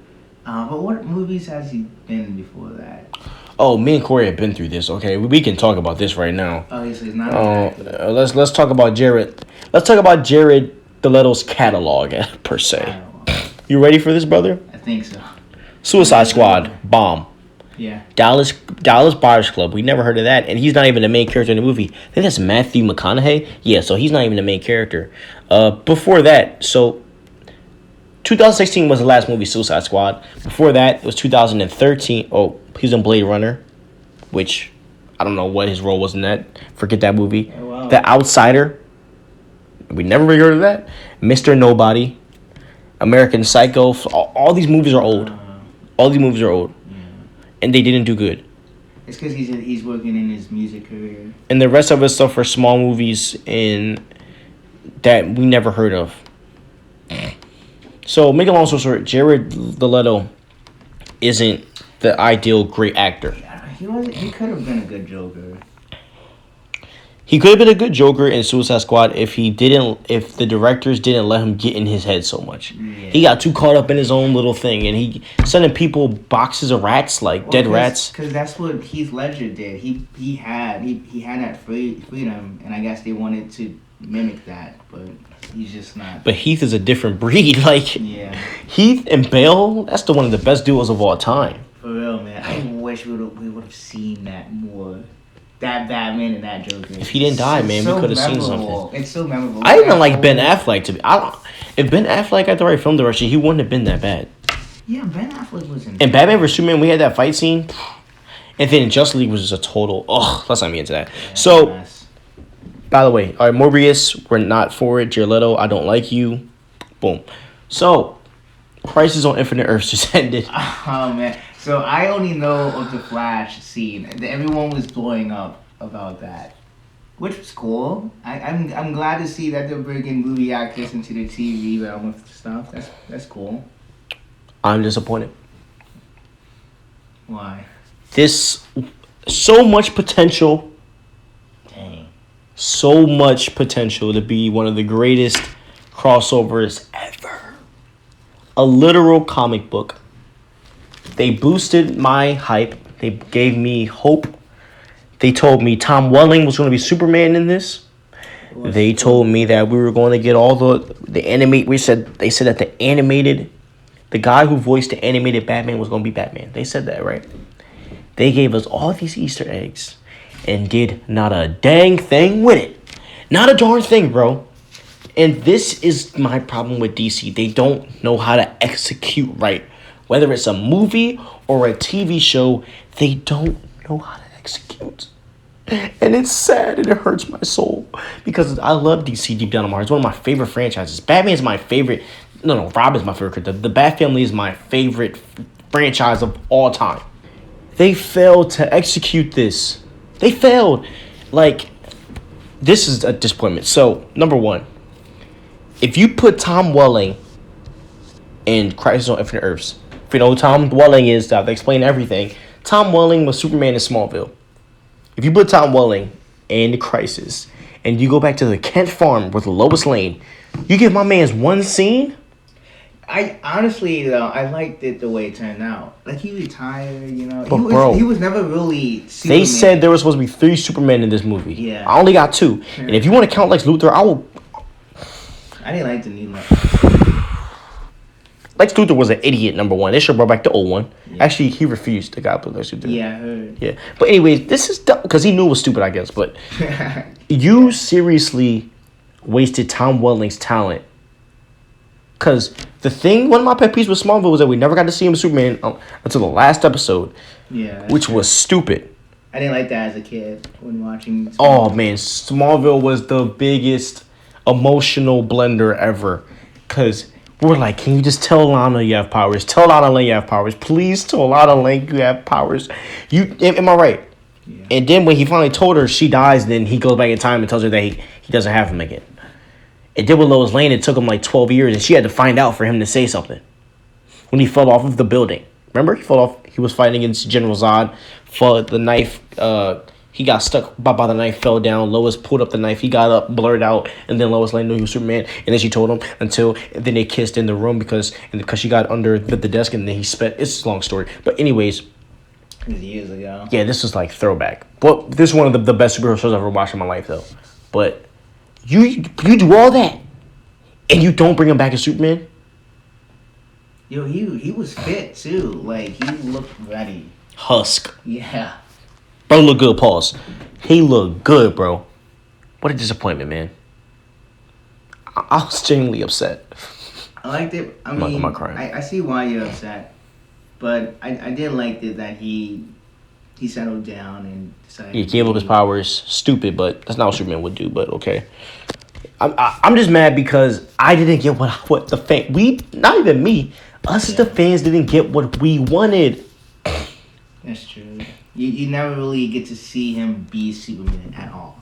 Speaker 2: But what movies has he been in before that?
Speaker 1: Oh, me and Corey have been through this. Okay, we can talk about this right now.
Speaker 2: Oh, he's not.
Speaker 1: Let's talk about Jared. Let's talk about Jared Leto's catalog per se. You ready for this, brother?
Speaker 2: I think so.
Speaker 1: Suicide Squad, bomb.
Speaker 2: Yeah.
Speaker 1: Dallas Buyers Club. We never heard of that, and he's not even the main character in the movie. I think that's Matthew McConaughey. Yeah, so he's not even the main character. Before that, so 2016 was the last movie, Suicide Squad. Before that, it was 2013. Oh, he was in Blade Runner, which I don't know what his role was in that. Forget that movie.
Speaker 2: Oh, wow.
Speaker 1: The Outsider. We never really heard of that. Mr. Nobody. American Psycho. All these movies are old. All these movies are old.
Speaker 2: Yeah.
Speaker 1: And they didn't do good.
Speaker 2: It's because he's working in his music career.
Speaker 1: And the rest of his stuff are small movies that we never heard of. So, make a long story short, Jared Leto isn't the ideal great actor.
Speaker 2: Yeah, he could have been a good Joker.
Speaker 1: He could have been a good Joker in Suicide Squad if the directors didn't let him get in his head so much. Yeah. He got too caught up in his own little thing, and he sending people boxes of rats, dead rats.
Speaker 2: Because that's what Heath Ledger did. He had that freedom, and I guess they wanted to mimic that, but he's just not.
Speaker 1: But Heath is a different breed.
Speaker 2: Yeah.
Speaker 1: Heath and Bale, that's one of the best duos of all time.
Speaker 2: For real, man. I wish we would have seen that more. That Batman and that Joker.
Speaker 1: If he didn't die, man, we could have seen something.
Speaker 2: It's so memorable.
Speaker 1: I even like Ben Affleck if Ben Affleck got the right film direction, he wouldn't have been that bad.
Speaker 2: Yeah, Ben Affleck was in.
Speaker 1: And Batman vs Superman, we had that fight scene, and then Justice League was just a total. Let's not get into that. Yeah, so, by the way, all right, Morbius, we're not for it. Jared Leto, I don't like you. Boom. So, Crisis on Infinite Earths just ended.
Speaker 2: Oh man. So I only know of the Flash scene. Everyone was blowing up about that. which was cool. I'm glad to see that they're bringing movie actors into the TV realm of stuff. That's cool.
Speaker 1: I'm disappointed.
Speaker 2: Why?
Speaker 1: This so much potential.
Speaker 2: Dang.
Speaker 1: So much potential to be one of the greatest crossovers ever. A literal comic book. They boosted my hype. They gave me hope. They told me Tom Welling was going to be Superman in this. They told me that we were going to get all the animate. They said that the guy who voiced the animated Batman was going to be Batman. They said that, right? They gave us all these Easter eggs and did not a dang thing with it. Not a darn thing, bro. And this is my problem with DC. They don't know how to execute right. Whether it's a movie or a TV show, they don't know how to execute. And it's sad and it hurts my soul. Because I love DC deep down in my heart. It's one of my favorite franchises. Batman is my favorite. No, Robin's my favorite character. The Bat Family is my favorite franchise of all time. They failed to execute this. They failed. Like, this is a disappointment. So, number one, if you put Tom Welling in Crisis on Infinite Earths, if you know who Tom Welling is, they explain everything. Tom Welling was Superman in Smallville. If you put Tom Welling in Crisis and you go back to the Kent farm with Lois Lane, you give my man's one scene.
Speaker 2: I honestly though I liked it the way it turned out. Like he retired, you know.
Speaker 1: But
Speaker 2: he was never really Superman.
Speaker 1: They said there was supposed to be 3 Supermen in this movie.
Speaker 2: Yeah.
Speaker 1: I only got 2. And if you want to count Lex Luthor,
Speaker 2: I didn't like the new one.
Speaker 1: Lex Luthor was an idiot, number one. They should bring back the old one. Yeah. Actually, he refused to go put Lex Luthor.
Speaker 2: Yeah, I heard.
Speaker 1: Yeah. But anyways, this is dumb because he knew it was stupid, I guess. But you seriously wasted Tom Welling's talent. Because one of my pet peeves with Smallville was that we never got to see him as Superman until the last episode.
Speaker 2: Yeah.
Speaker 1: Which was stupid.
Speaker 2: I didn't like that as a kid when watching Smallville.
Speaker 1: Oh, man. Smallville was the biggest emotional blender ever. Because we're like, can you just tell Lana you have powers? Tell Lana Lang you have powers. Please tell Lana Lang you have powers. Am I right? Yeah. And then when he finally told her she dies, then he goes back in time and tells her that he doesn't have him again. It did with Lois Lane. It took him like 12 years, and she had to find out for him to say something. When he fell off of the building. Remember? He fell off. He was fighting against General Zod. The knife. He got stuck by the knife, fell down. Lois pulled up the knife. He got up, blurred out, and then Lois Lane knew he was Superman. And then she told him then they kissed in the room because she got under the desk, and then he spit. It's a long story. But anyways.
Speaker 2: It was years ago.
Speaker 1: Yeah, this was like throwback. Well, this is one of the best superhero shows I've ever watched in my life, though. But you do all that, and you don't bring him back as Superman?
Speaker 2: Yo, he was fit, too. Like, he looked ready.
Speaker 1: Husk.
Speaker 2: Yeah.
Speaker 1: Bro look good, pause. He looked good, bro. What a disappointment, man. I was genuinely upset.
Speaker 2: I liked it. I mean, am I crying? I see why you're upset. But I did like it that he settled down and decided.
Speaker 1: He gave up his powers. Stupid, but that's not what Superman would do. But okay, I'm just mad because I didn't get what the fan. Not even me. Us as the fans didn't get what we wanted.
Speaker 2: That's true. You never really get to see him be Superman at all.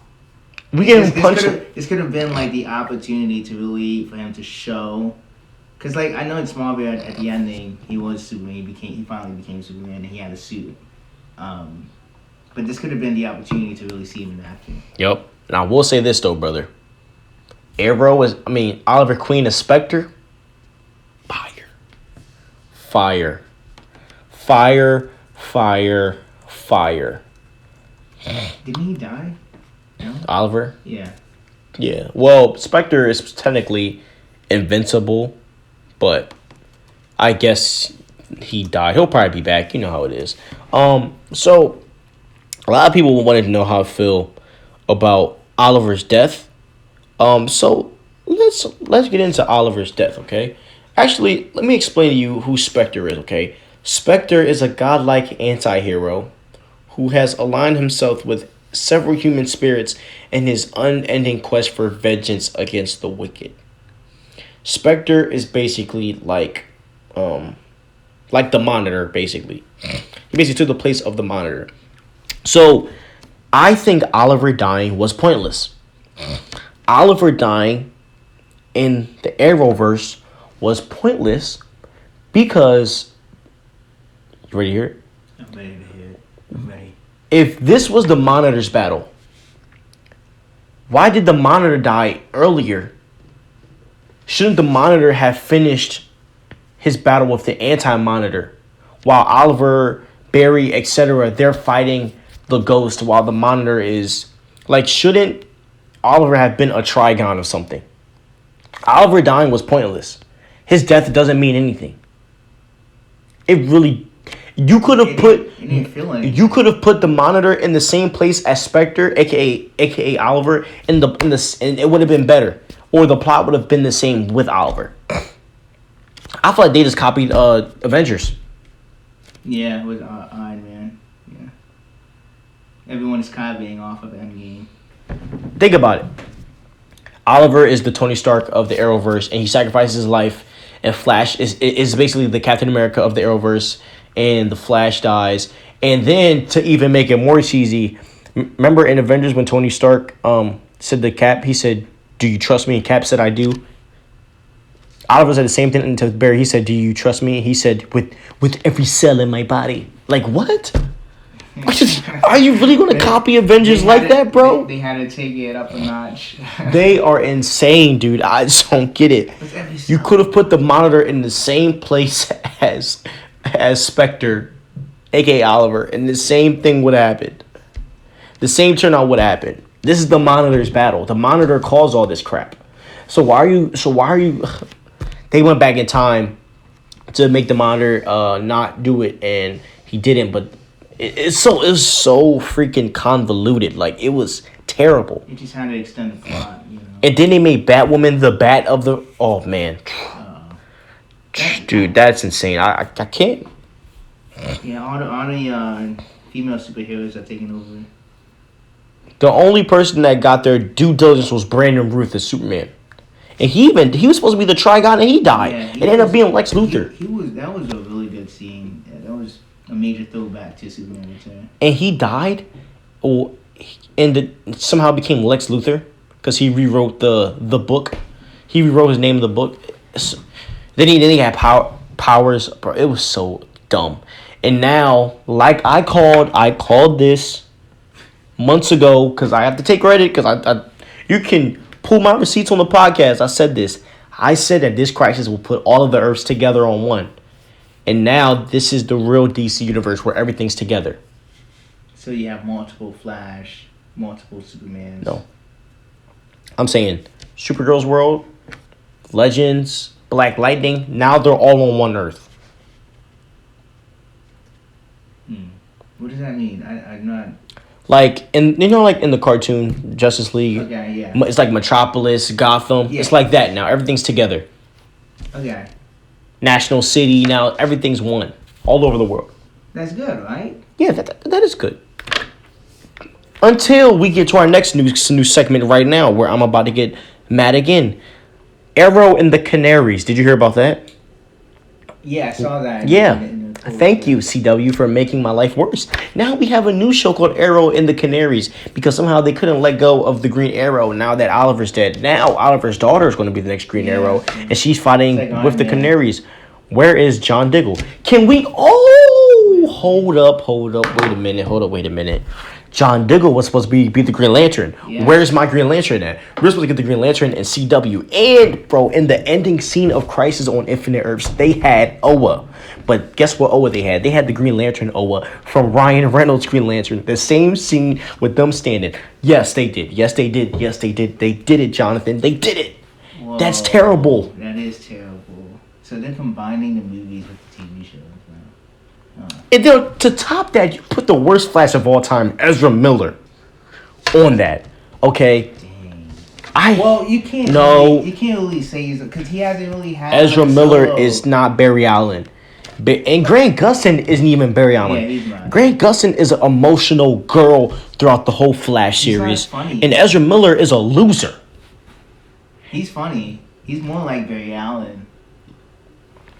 Speaker 1: We get him punched.
Speaker 2: This could have been like the opportunity for him to show. Cause like I know in Smallville at the ending he was Superman. He finally became Superman and he had a suit. But this could have been the opportunity to really see him in action. Yep.
Speaker 1: And I will say this though, brother. Oliver Queen as Spectre. Fire.
Speaker 2: Didn't he die? No?
Speaker 1: Oliver?
Speaker 2: Yeah.
Speaker 1: Yeah. Well, Spectre is technically invincible, but I guess he died. He'll probably be back. You know how it is. So a lot of people wanted to know how I feel about Oliver's death. So let's get into Oliver's death, okay? Actually, let me explain to you who Spectre is, okay? Spectre is a godlike anti-hero who has aligned himself with several human spirits in his unending quest for vengeance against the wicked. Spectre is basically like the Monitor, basically. He basically took the place of the Monitor. So, I think Oliver dying was pointless. Oliver dying in the Arrowverse was pointless because you ready to hear it?
Speaker 2: I'm ready to hear it. I'm ready.
Speaker 1: If this was the Monitor's battle, why did the Monitor die earlier? Shouldn't the Monitor have finished his battle with the Anti-Monitor while Oliver, Barry, etc. they're fighting the Ghost while the Monitor is like, shouldn't Oliver have been a Trigon or something? Oliver dying was pointless. His death doesn't mean anything. It really. You could have put. You could have put the Monitor in the same place as Spectre, aka Oliver, and it would have been better, or the plot would have been the same with Oliver. I feel like they just copied Avengers.
Speaker 2: Yeah, with Iron Man. Yeah, everyone is copying off of Endgame.
Speaker 1: Think about it. Oliver is the Tony Stark of the Arrowverse, and he sacrifices his life. And Flash is basically the Captain America of the Arrowverse, and the Flash dies. And then to even make it more cheesy, remember in Avengers when Tony Stark said to Cap, he said, "Do you trust me?" And Cap said, "I do." Oliver said the same thing to Barry. He said, "Do you trust me?" He said, "With every cell in my body." Like, what? Are you really going to copy Avengers like that, bro?
Speaker 2: They had to take it up a notch.
Speaker 1: They are insane, dude. I just don't get it. You could have put the Monitor in the same place as Spectre, aka Oliver, and the same thing would happen. The same turnout would happen. This is the Monitor's battle. The Monitor caused all this crap. So why are you? They went back in time to make the Monitor not do it, and he didn't. But it's so freaking convoluted. Like, it was terrible.
Speaker 2: You just had to extend the plot, you know.
Speaker 1: And then they made Batwoman the bat of the. Oh man, dude, that's insane. I can't.
Speaker 2: Yeah, all the female superheroes are taking over.
Speaker 1: The only person that got their due diligence was Brandon Ruth as Superman. And he was supposed to be the Trigon, and he died. Yeah, it ended up being Lex Luthor.
Speaker 2: That was a really good scene. Yeah, that was a major throwback to Superman Return.
Speaker 1: And he died, somehow became Lex Luthor because he rewrote the book. He rewrote his name in the book. Then he had powers. Bro, it was so dumb. And now, like I called this months ago because I have to take credit because you can pull my receipts on the podcast. I said this. I said that this crisis will put all of the Earths together on one. And now this is the real DC universe where everything's together.
Speaker 2: So you have multiple Flash, multiple Supermans.
Speaker 1: No. I'm saying Supergirl's world, Legends, Black Lightning, now they're all on one Earth.
Speaker 2: What does that mean? I'm not...
Speaker 1: Like in the cartoon Justice League.
Speaker 2: Okay, yeah.
Speaker 1: It's like Metropolis, Gotham. Yeah. It's like that now. Everything's together.
Speaker 2: Okay.
Speaker 1: National City, now everything's one. All over the world.
Speaker 2: That's good, right?
Speaker 1: Yeah, that is good. Until we get to our next new segment right now, where I'm about to get mad again. Arrow and the Canaries. Did you hear about that?
Speaker 2: Yeah, I saw that.
Speaker 1: Yeah. Thank you, CW, for making my life worse. Now we have a new show called Arrow and the Canaries because somehow they couldn't let go of the Green Arrow now that Oliver's dead. Now Oliver's daughter is going to be the next Green Arrow, and she's fighting with the Canaries. Where is John Diggle? Can we... Oh! Hold up. Wait a minute. John Diggle was supposed to be the Green Lantern. Yeah. Where's my Green Lantern at? We're supposed to get the Green Lantern in CW. And, bro, in the ending scene of Crisis on Infinite Earths, they had Oa. But guess what Oa they had? They had the Green Lantern Oa from Ryan Reynolds' Green Lantern. The same scene with them standing. Yes, they did. They did it, Jonathan. They did it. Whoa, that's terrible.
Speaker 2: That is terrible. So they're combining the movies with the TV shows.
Speaker 1: And then to top that, you put the worst Flash of all time, Ezra Miller, on that. Okay.
Speaker 2: Dang. Well, you can't.
Speaker 1: No.
Speaker 2: You can't really say he's because he hasn't really had.
Speaker 1: Ezra Miller is not Barry Allen, and Grant Gustin isn't even Barry Allen.
Speaker 2: Yeah, he's not.
Speaker 1: Grant Gustin is an emotional girl throughout the whole Flash series, and Ezra Miller is a loser.
Speaker 2: He's funny. He's more like Barry Allen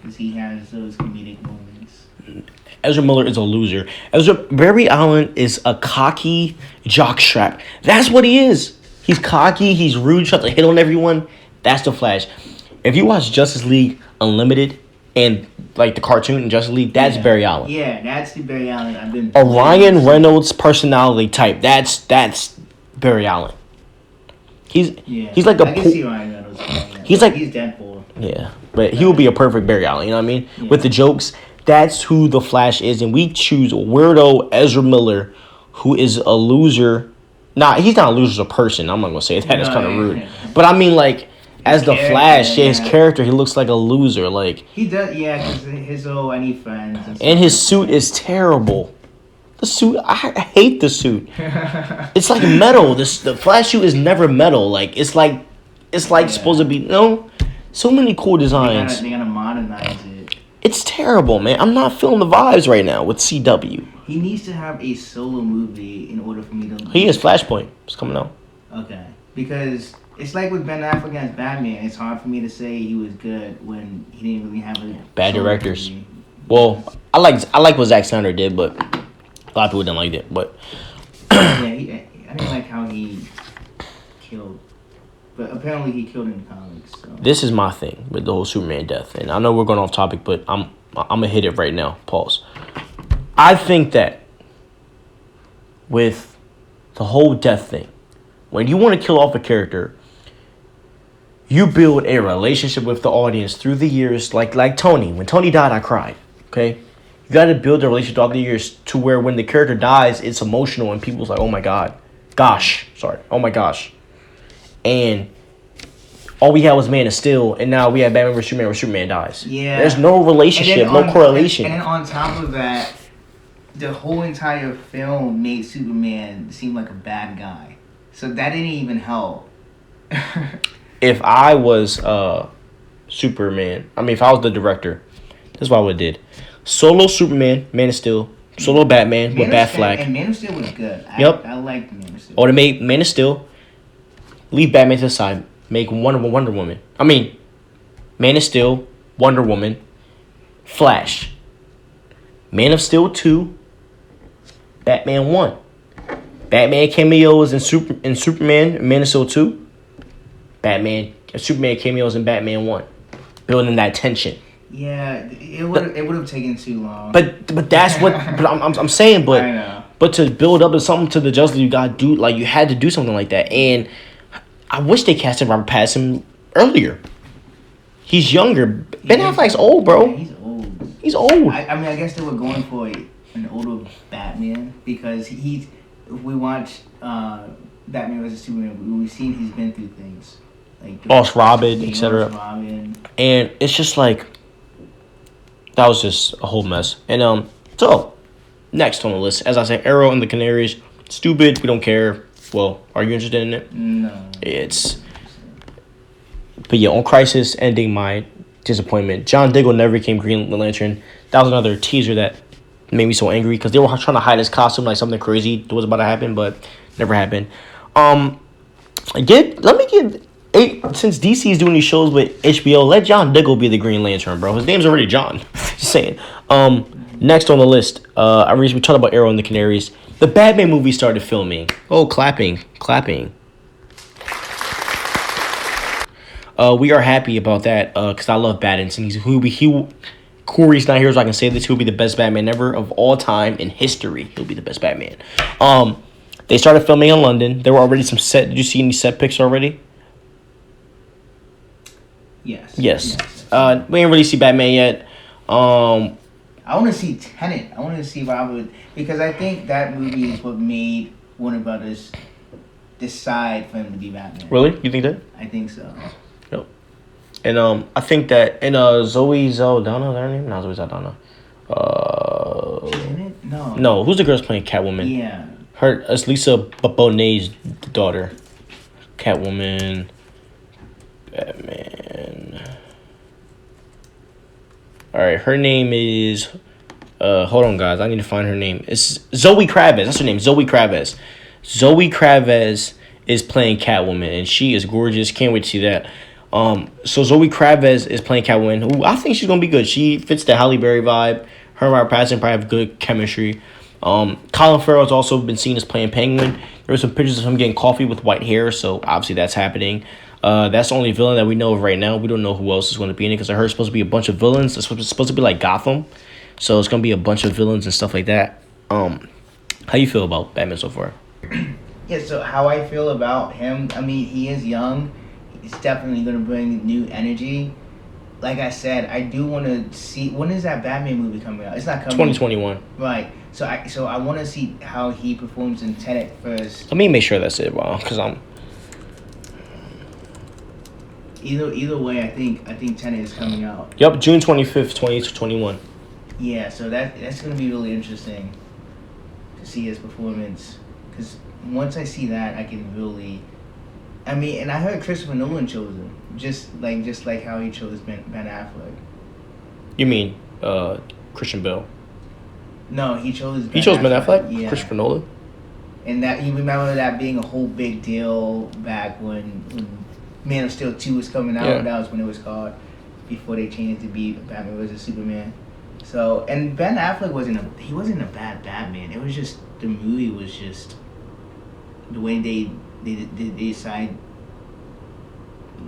Speaker 2: because he has those comedic moments.
Speaker 1: Ezra Miller is a loser. Barry Allen is a cocky jockstrap. That's what he is. He's cocky. He's rude. Tries to hit on everyone. That's the Flash. If you watch Justice League Unlimited and like the cartoon in Justice League, that's Barry Allen.
Speaker 2: Yeah, that's the Barry Allen I've been.
Speaker 1: A Ryan Reynolds personality type. That's Barry Allen. He's like a.
Speaker 2: I can see Ryan Reynolds.
Speaker 1: He's like
Speaker 2: he's Deadpool.
Speaker 1: Yeah, but he would be a perfect Barry Allen. You know what I mean? Yeah. With the jokes, that's who the Flash is, and we choose weirdo Ezra Miller, who is a loser. Nah, he's not a loser as a person. I'm not gonna say that. It's kind of rude. But I mean, like, as the Flash, his character, he looks like a loser. Like
Speaker 2: he does, because his I need friends.
Speaker 1: And his suit is terrible. The suit, I hate the suit. It's like metal. The Flash suit is never metal. Like it's like supposed to be. So many cool designs.
Speaker 2: They gotta modernize it.
Speaker 1: It's terrible, man. I'm not feeling the vibes right now with CW.
Speaker 2: He needs to have a solo movie in order for me to.
Speaker 1: He is Flashpoint. It's coming out.
Speaker 2: Okay, because it's like with Ben Affleck as Batman. It's hard for me to say he was good when he didn't really have a
Speaker 1: bad directors. Movie. Well, I like what Zack Snyder did, but a lot of people didn't like it. But
Speaker 2: yeah, I didn't like how he killed. But apparently he killed in the comics. So.
Speaker 1: This is my thing with the whole Superman death, and I know we're going off topic, but I'm gonna hit it right now. Pause. I think that with the whole death thing, when you want to kill off a character, you build a relationship with the audience through the years. Like Tony. When Tony died, I cried. Okay, you got to build a relationship throughout the years to where when the character dies, it's emotional and people's like, oh my gosh. And all we had was Man of Steel, and now we have Batman vs Superman where Superman dies.
Speaker 2: Yeah.
Speaker 1: There's no relationship, no correlation.
Speaker 2: And then on top of that, the whole entire film made Superman seem like a bad guy. So that didn't even help.
Speaker 1: If I was Superman, if I was the director, this is what I would have did. Solo Superman, Man of Steel, solo Batman with Batfleck.
Speaker 2: And Man of Steel was good.
Speaker 1: Yep.
Speaker 2: I liked Man of Steel.
Speaker 1: Or to make Man of Steel, leave Batman to the side, make Wonder Woman. Man of Steel, Wonder Woman, Flash. Man of Steel 2, Batman 1. Batman cameos in Superman, Man of Steel 2. Superman cameos in Batman 1. Building that tension.
Speaker 2: Yeah, it would have taken too long.
Speaker 1: But that's what I'm saying. But
Speaker 2: I know.
Speaker 1: But to build up to something to the Justice League, you had to do something like that. And I wish they casted Robert Pattinson earlier. He's younger. Ben Affleck's old, bro.
Speaker 2: Yeah,
Speaker 1: he's old.
Speaker 2: I guess they were going for an older Batman because if we watch Batman vs Superman, we've seen he's been through things like
Speaker 1: Boss Robin, etc. And it's just like that was just a whole mess. And so next on the list, as I said, Arrow and the Canaries, stupid. We don't care. Well, are you interested in it?
Speaker 2: No.
Speaker 1: But yeah, on Crisis, ending my disappointment. John Diggle never became Green Lantern. That was another teaser that made me so angry because they were trying to hide his costume like something crazy was about to happen, but never happened. Let me give 8 since DC is doing these shows with HBO. Let John Diggle be the Green Lantern, bro. His name's already John. Just saying. Next on the list, we talked about Arrow and the Canaries. The Batman movie started filming. Oh, clapping. We are happy about that because I love Pattinson. Corey's not here, so I can say this. He'll be the best Batman ever of all time in history. He'll be the best Batman. They started filming in London. There were already some set. Did you see any set pics already?
Speaker 2: Yes.
Speaker 1: We didn't really see Batman yet.
Speaker 2: I want to see Tenet. I want to see Robert because I think that movie is what made Warner Brothers decide for him to be Batman.
Speaker 1: Really? You think that?
Speaker 2: I think so.
Speaker 1: Yep. And I think that Zoe Saldana, is that her name? Not Zoe Saldana.
Speaker 2: She's in it? No.
Speaker 1: No, who's the girl playing Catwoman?
Speaker 2: Yeah.
Speaker 1: It's Lisa Bonet's daughter. Catwoman. Batman. Alright, her name is hold on guys, I need to find her name. It's Zoe Kravitz, that's her name, Zoe Kravitz. Zoe Kravitz is playing Catwoman and she is gorgeous. Can't wait to see that. So Zoe Kravitz is playing Catwoman, who I think she's gonna be good. She fits the Halle Berry vibe. Her and Robert Pattinson probably have good chemistry. Colin Farrell's also been seen as playing Penguin. There were some pictures of him getting coffee with white hair, so obviously that's happening. That's the only villain that we know of right now. We don't know who else is going to be in it because I heard it's supposed to be a bunch of villains. It's supposed to be like Gotham, so it's going to be a bunch of villains and stuff like that. How you feel about Batman so far?
Speaker 2: Yeah, so how I feel about him, I mean, he is young. He's definitely going to bring new energy. Like I said, I do want to see, when is that Batman movie coming out? It's not coming.
Speaker 1: 2021.
Speaker 2: Right. So I want to see how he performs in Tenet first.
Speaker 1: Let me make sure that's it, because I'm.
Speaker 2: Either way, I think Tenet is coming out.
Speaker 1: Yep, June 25th, 2021.
Speaker 2: Yeah, so that's gonna be really interesting to see his performance. Because once I see that, I can really. I mean, and I heard Christopher Nolan chose him, just like how he chose Ben Affleck.
Speaker 1: You mean Christian Bale?
Speaker 2: No, he chose.
Speaker 1: He chose Ben Affleck.
Speaker 2: Yeah.
Speaker 1: Christopher Nolan.
Speaker 2: And that you remember that being a whole big deal back when Man of Steel 2 was coming out.
Speaker 1: Yeah.
Speaker 2: That was when it was called, before they changed it to be Batman vs Superman. So, and Ben Affleck wasn't a bad Batman. It was just the movie was just the way they decide,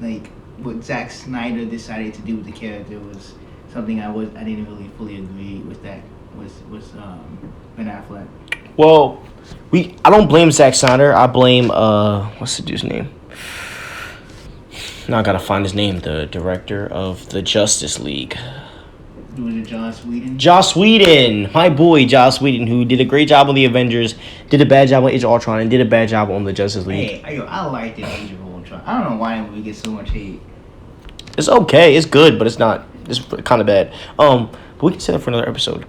Speaker 2: like what Zack Snyder decided to do with the character was something I didn't really fully agree with. That was Ben Affleck.
Speaker 1: Well, I don't blame Zack Snyder. I blame what's the dude's name? Now I gotta find his name. The director of the Justice League.
Speaker 2: Was it Joss Whedon?
Speaker 1: Joss Whedon, my boy Joss Whedon, who did a great job on the Avengers, did a bad job on Age of Ultron, and did a bad job on the Justice League.
Speaker 2: Hey, I like the Age of Ultron. I don't know why we get so much hate.
Speaker 1: It's okay. It's good, but it's not. It's kind of bad. But we can say that for another episode.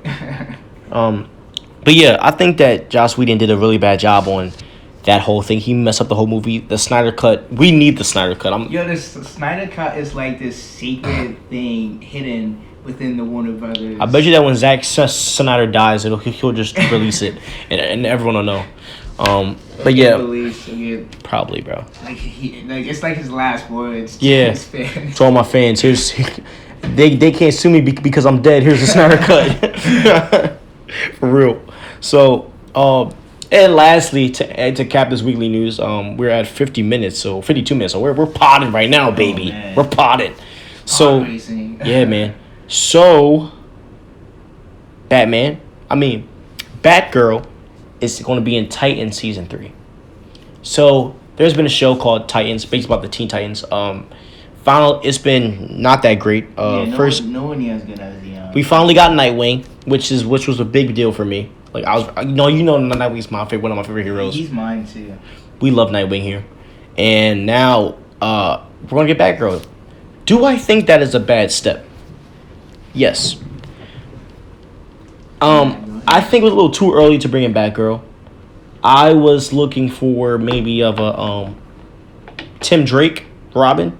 Speaker 1: But yeah, I think that Joss Whedon did a really bad job on that whole thing. He messed up the whole movie. The Snyder Cut. We need the Snyder Cut.
Speaker 2: This Snyder Cut is like this secret thing hidden within the Warner Brothers.
Speaker 1: I bet you that when Zack Snyder dies, he'll just release it, and everyone will know. But yeah, probably, bro.
Speaker 2: Like it's like his last words.
Speaker 1: Yeah, to all my fans, they can't sue me because I'm dead. Here's the Snyder Cut, for real. So, and lastly, to cap this weekly news, we're at 52 minutes. So we're potted right now, baby. We're potted. So yeah, man. So Batgirl is going to be in Titans season 3. So there's been a show called Titans, based about the Teen Titans. It's been not that great. First,
Speaker 2: no one as good as the.
Speaker 1: We finally got Nightwing, which was a big deal for me. Like Nightwing's one of my favorite heroes.
Speaker 2: He's mine too.
Speaker 1: We love Nightwing here, and now we're gonna get Batgirl. Do I think that is a bad step? Yes. I think it was a little too early to bring in Batgirl. I was looking for maybe of a Tim Drake Robin,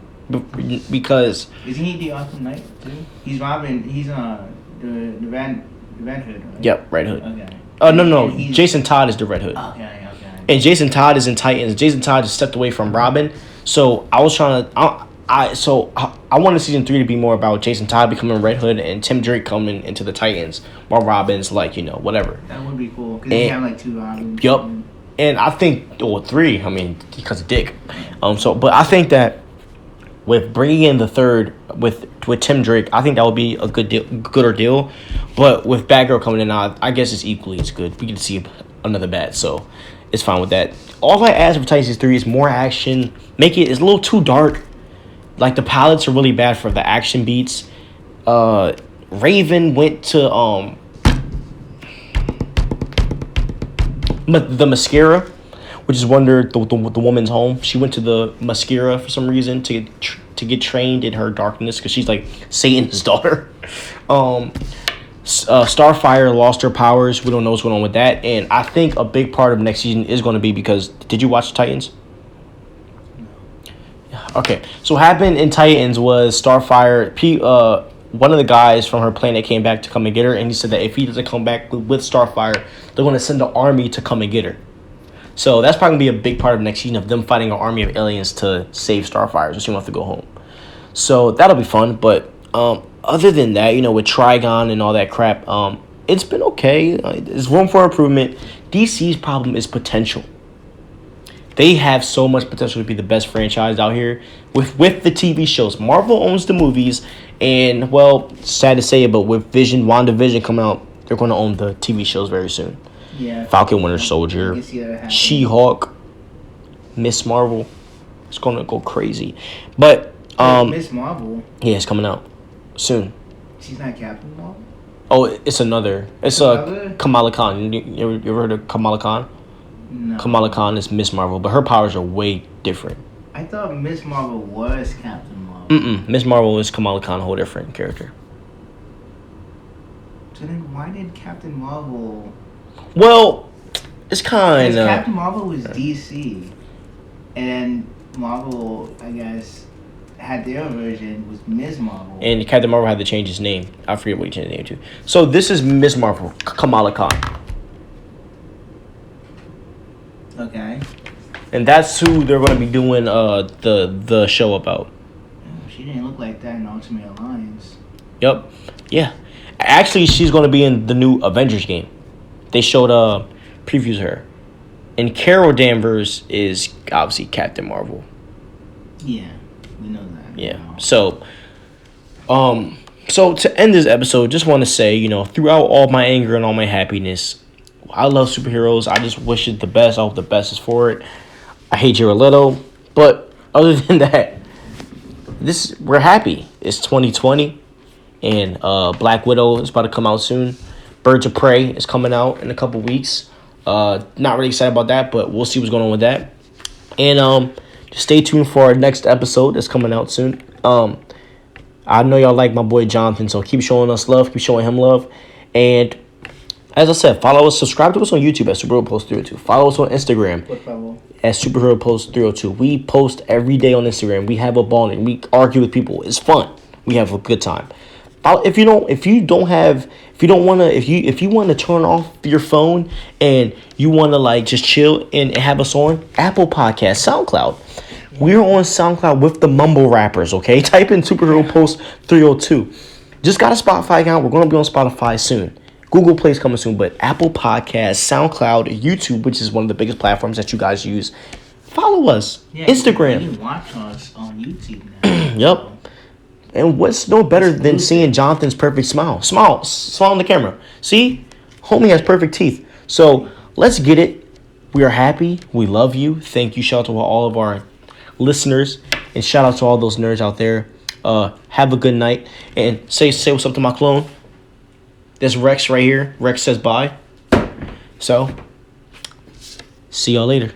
Speaker 1: because
Speaker 2: isn't he the Arkham Knight too? He's Robin. He's the Red Hood, right?
Speaker 1: Yep, Red Hood.
Speaker 2: Okay.
Speaker 1: No. Jason Todd is the Red Hood.
Speaker 2: Okay.
Speaker 1: And Jason Todd is in Titans. Jason Todd just stepped away from Robin. So I was trying to. I wanted season 3 to be more about Jason Todd becoming Red Hood and Tim Drake coming into the Titans, while Robin's whatever.
Speaker 2: That would be cool because they have like 2 Robins.
Speaker 1: Yup. And I think 3. I mean, because of Dick. But I think that with bringing in the third with Tim Drake, I think that would be a gooder deal. But with Batgirl coming in, I guess it's equally as good. We get to see another Bat, so it's fine with that. All I ask for Titans season 3 is more action. It's a little too dark. Like, the pilots are really bad for the action beats. Raven went to the Mascara, which is the woman's home. She went to the Mascara for some reason to get trained in her darkness, because she's like Satan's daughter. Starfire lost her powers. We don't know what's going on with that. And I think a big part of next season is going to be because... Did you watch Titans? Okay, so what happened in Titans was Starfire, one of the guys from her planet came back to come and get her, and he said that if he doesn't come back with Starfire, they're going to send an army to come and get her. So that's probably going to be a big part of next season, of them fighting an army of aliens to save Starfire, so she won't have to go home. So that'll be fun, but other than that, with Trigon and all that crap, It's been okay. There's room for improvement. DC's problem is potential. They have so much potential to be the best franchise out here with the TV shows. Marvel owns the movies, and well, sad to say it, but with WandaVision coming out, they're going to own the TV shows very soon.
Speaker 2: Yeah.
Speaker 1: Falcon Winter Soldier, She-Hulk, Miss Marvel. It's going to go crazy. But
Speaker 2: Miss Marvel.
Speaker 1: Yeah, it's coming out soon.
Speaker 2: She's not Captain Marvel.
Speaker 1: Oh, it's another. It's Kamala Khan. You ever heard of Kamala Khan?
Speaker 2: No.
Speaker 1: Kamala Khan is Miss Marvel, but her powers are way different.
Speaker 2: I thought Miss Marvel was Captain Marvel.
Speaker 1: Miss Marvel is Kamala Khan, a whole different character.
Speaker 2: So then why did Captain Marvel...
Speaker 1: Well, it's kind of...
Speaker 2: Captain Marvel was DC. And Marvel, I guess, had their version, was Miss Marvel.
Speaker 1: And Captain Marvel had to change his name. I forget what he changed his name to. So this is Miss Marvel, Kamala Khan.
Speaker 2: Okay.
Speaker 1: And that's who they're going to be doing the show about.
Speaker 2: She didn't look like that in Ultimate Alliance.
Speaker 1: Yep. Yeah. Actually, she's going to be in the new Avengers game. They showed previews of her. And Carol Danvers is obviously Captain Marvel.
Speaker 2: Yeah, we know that.
Speaker 1: Yeah. So to end this episode, just want to say, throughout all my anger and all my happiness, I love superheroes. I just wish it the best. I hope the best is for it. I hate Jared Leto, but other than that, we're happy. It's 2020, and Black Widow is about to come out soon. Birds of Prey is coming out in a couple weeks. Not really excited about that, but we'll see what's going on with that. And just stay tuned for our next episode that's coming out soon. I know y'all like my boy Jonathan, so keep showing us love, keep showing him love, and as I said, follow us, subscribe to us on YouTube at Superhero Post 302. Follow us on Instagram at Superhero Post 302. We post every day on Instagram. We have a ball and we argue with people. It's fun. We have a good time. If you want to turn off your phone and you want to just chill and have us on Apple Podcasts, SoundCloud. We're on SoundCloud with the mumble rappers, okay? Type in Superhero Post 302. Just got a Spotify account. We're going to be on Spotify soon. Google Play's coming soon, but Apple Podcasts, SoundCloud, YouTube, which is one of the biggest platforms that you guys use. Follow us. Yeah, Instagram.
Speaker 2: You can watch us on YouTube now.
Speaker 1: Yep. And what's no better than seeing Jonathan's perfect smile? Smile on the camera. See? Homie has perfect teeth. So let's get it. We are happy. We love you. Thank you. Shout out to all of our listeners. And shout out to all those nerds out there. Have a good night. And say what's up to my clone. There's Rex right here. Rex says bye. So, see y'all later.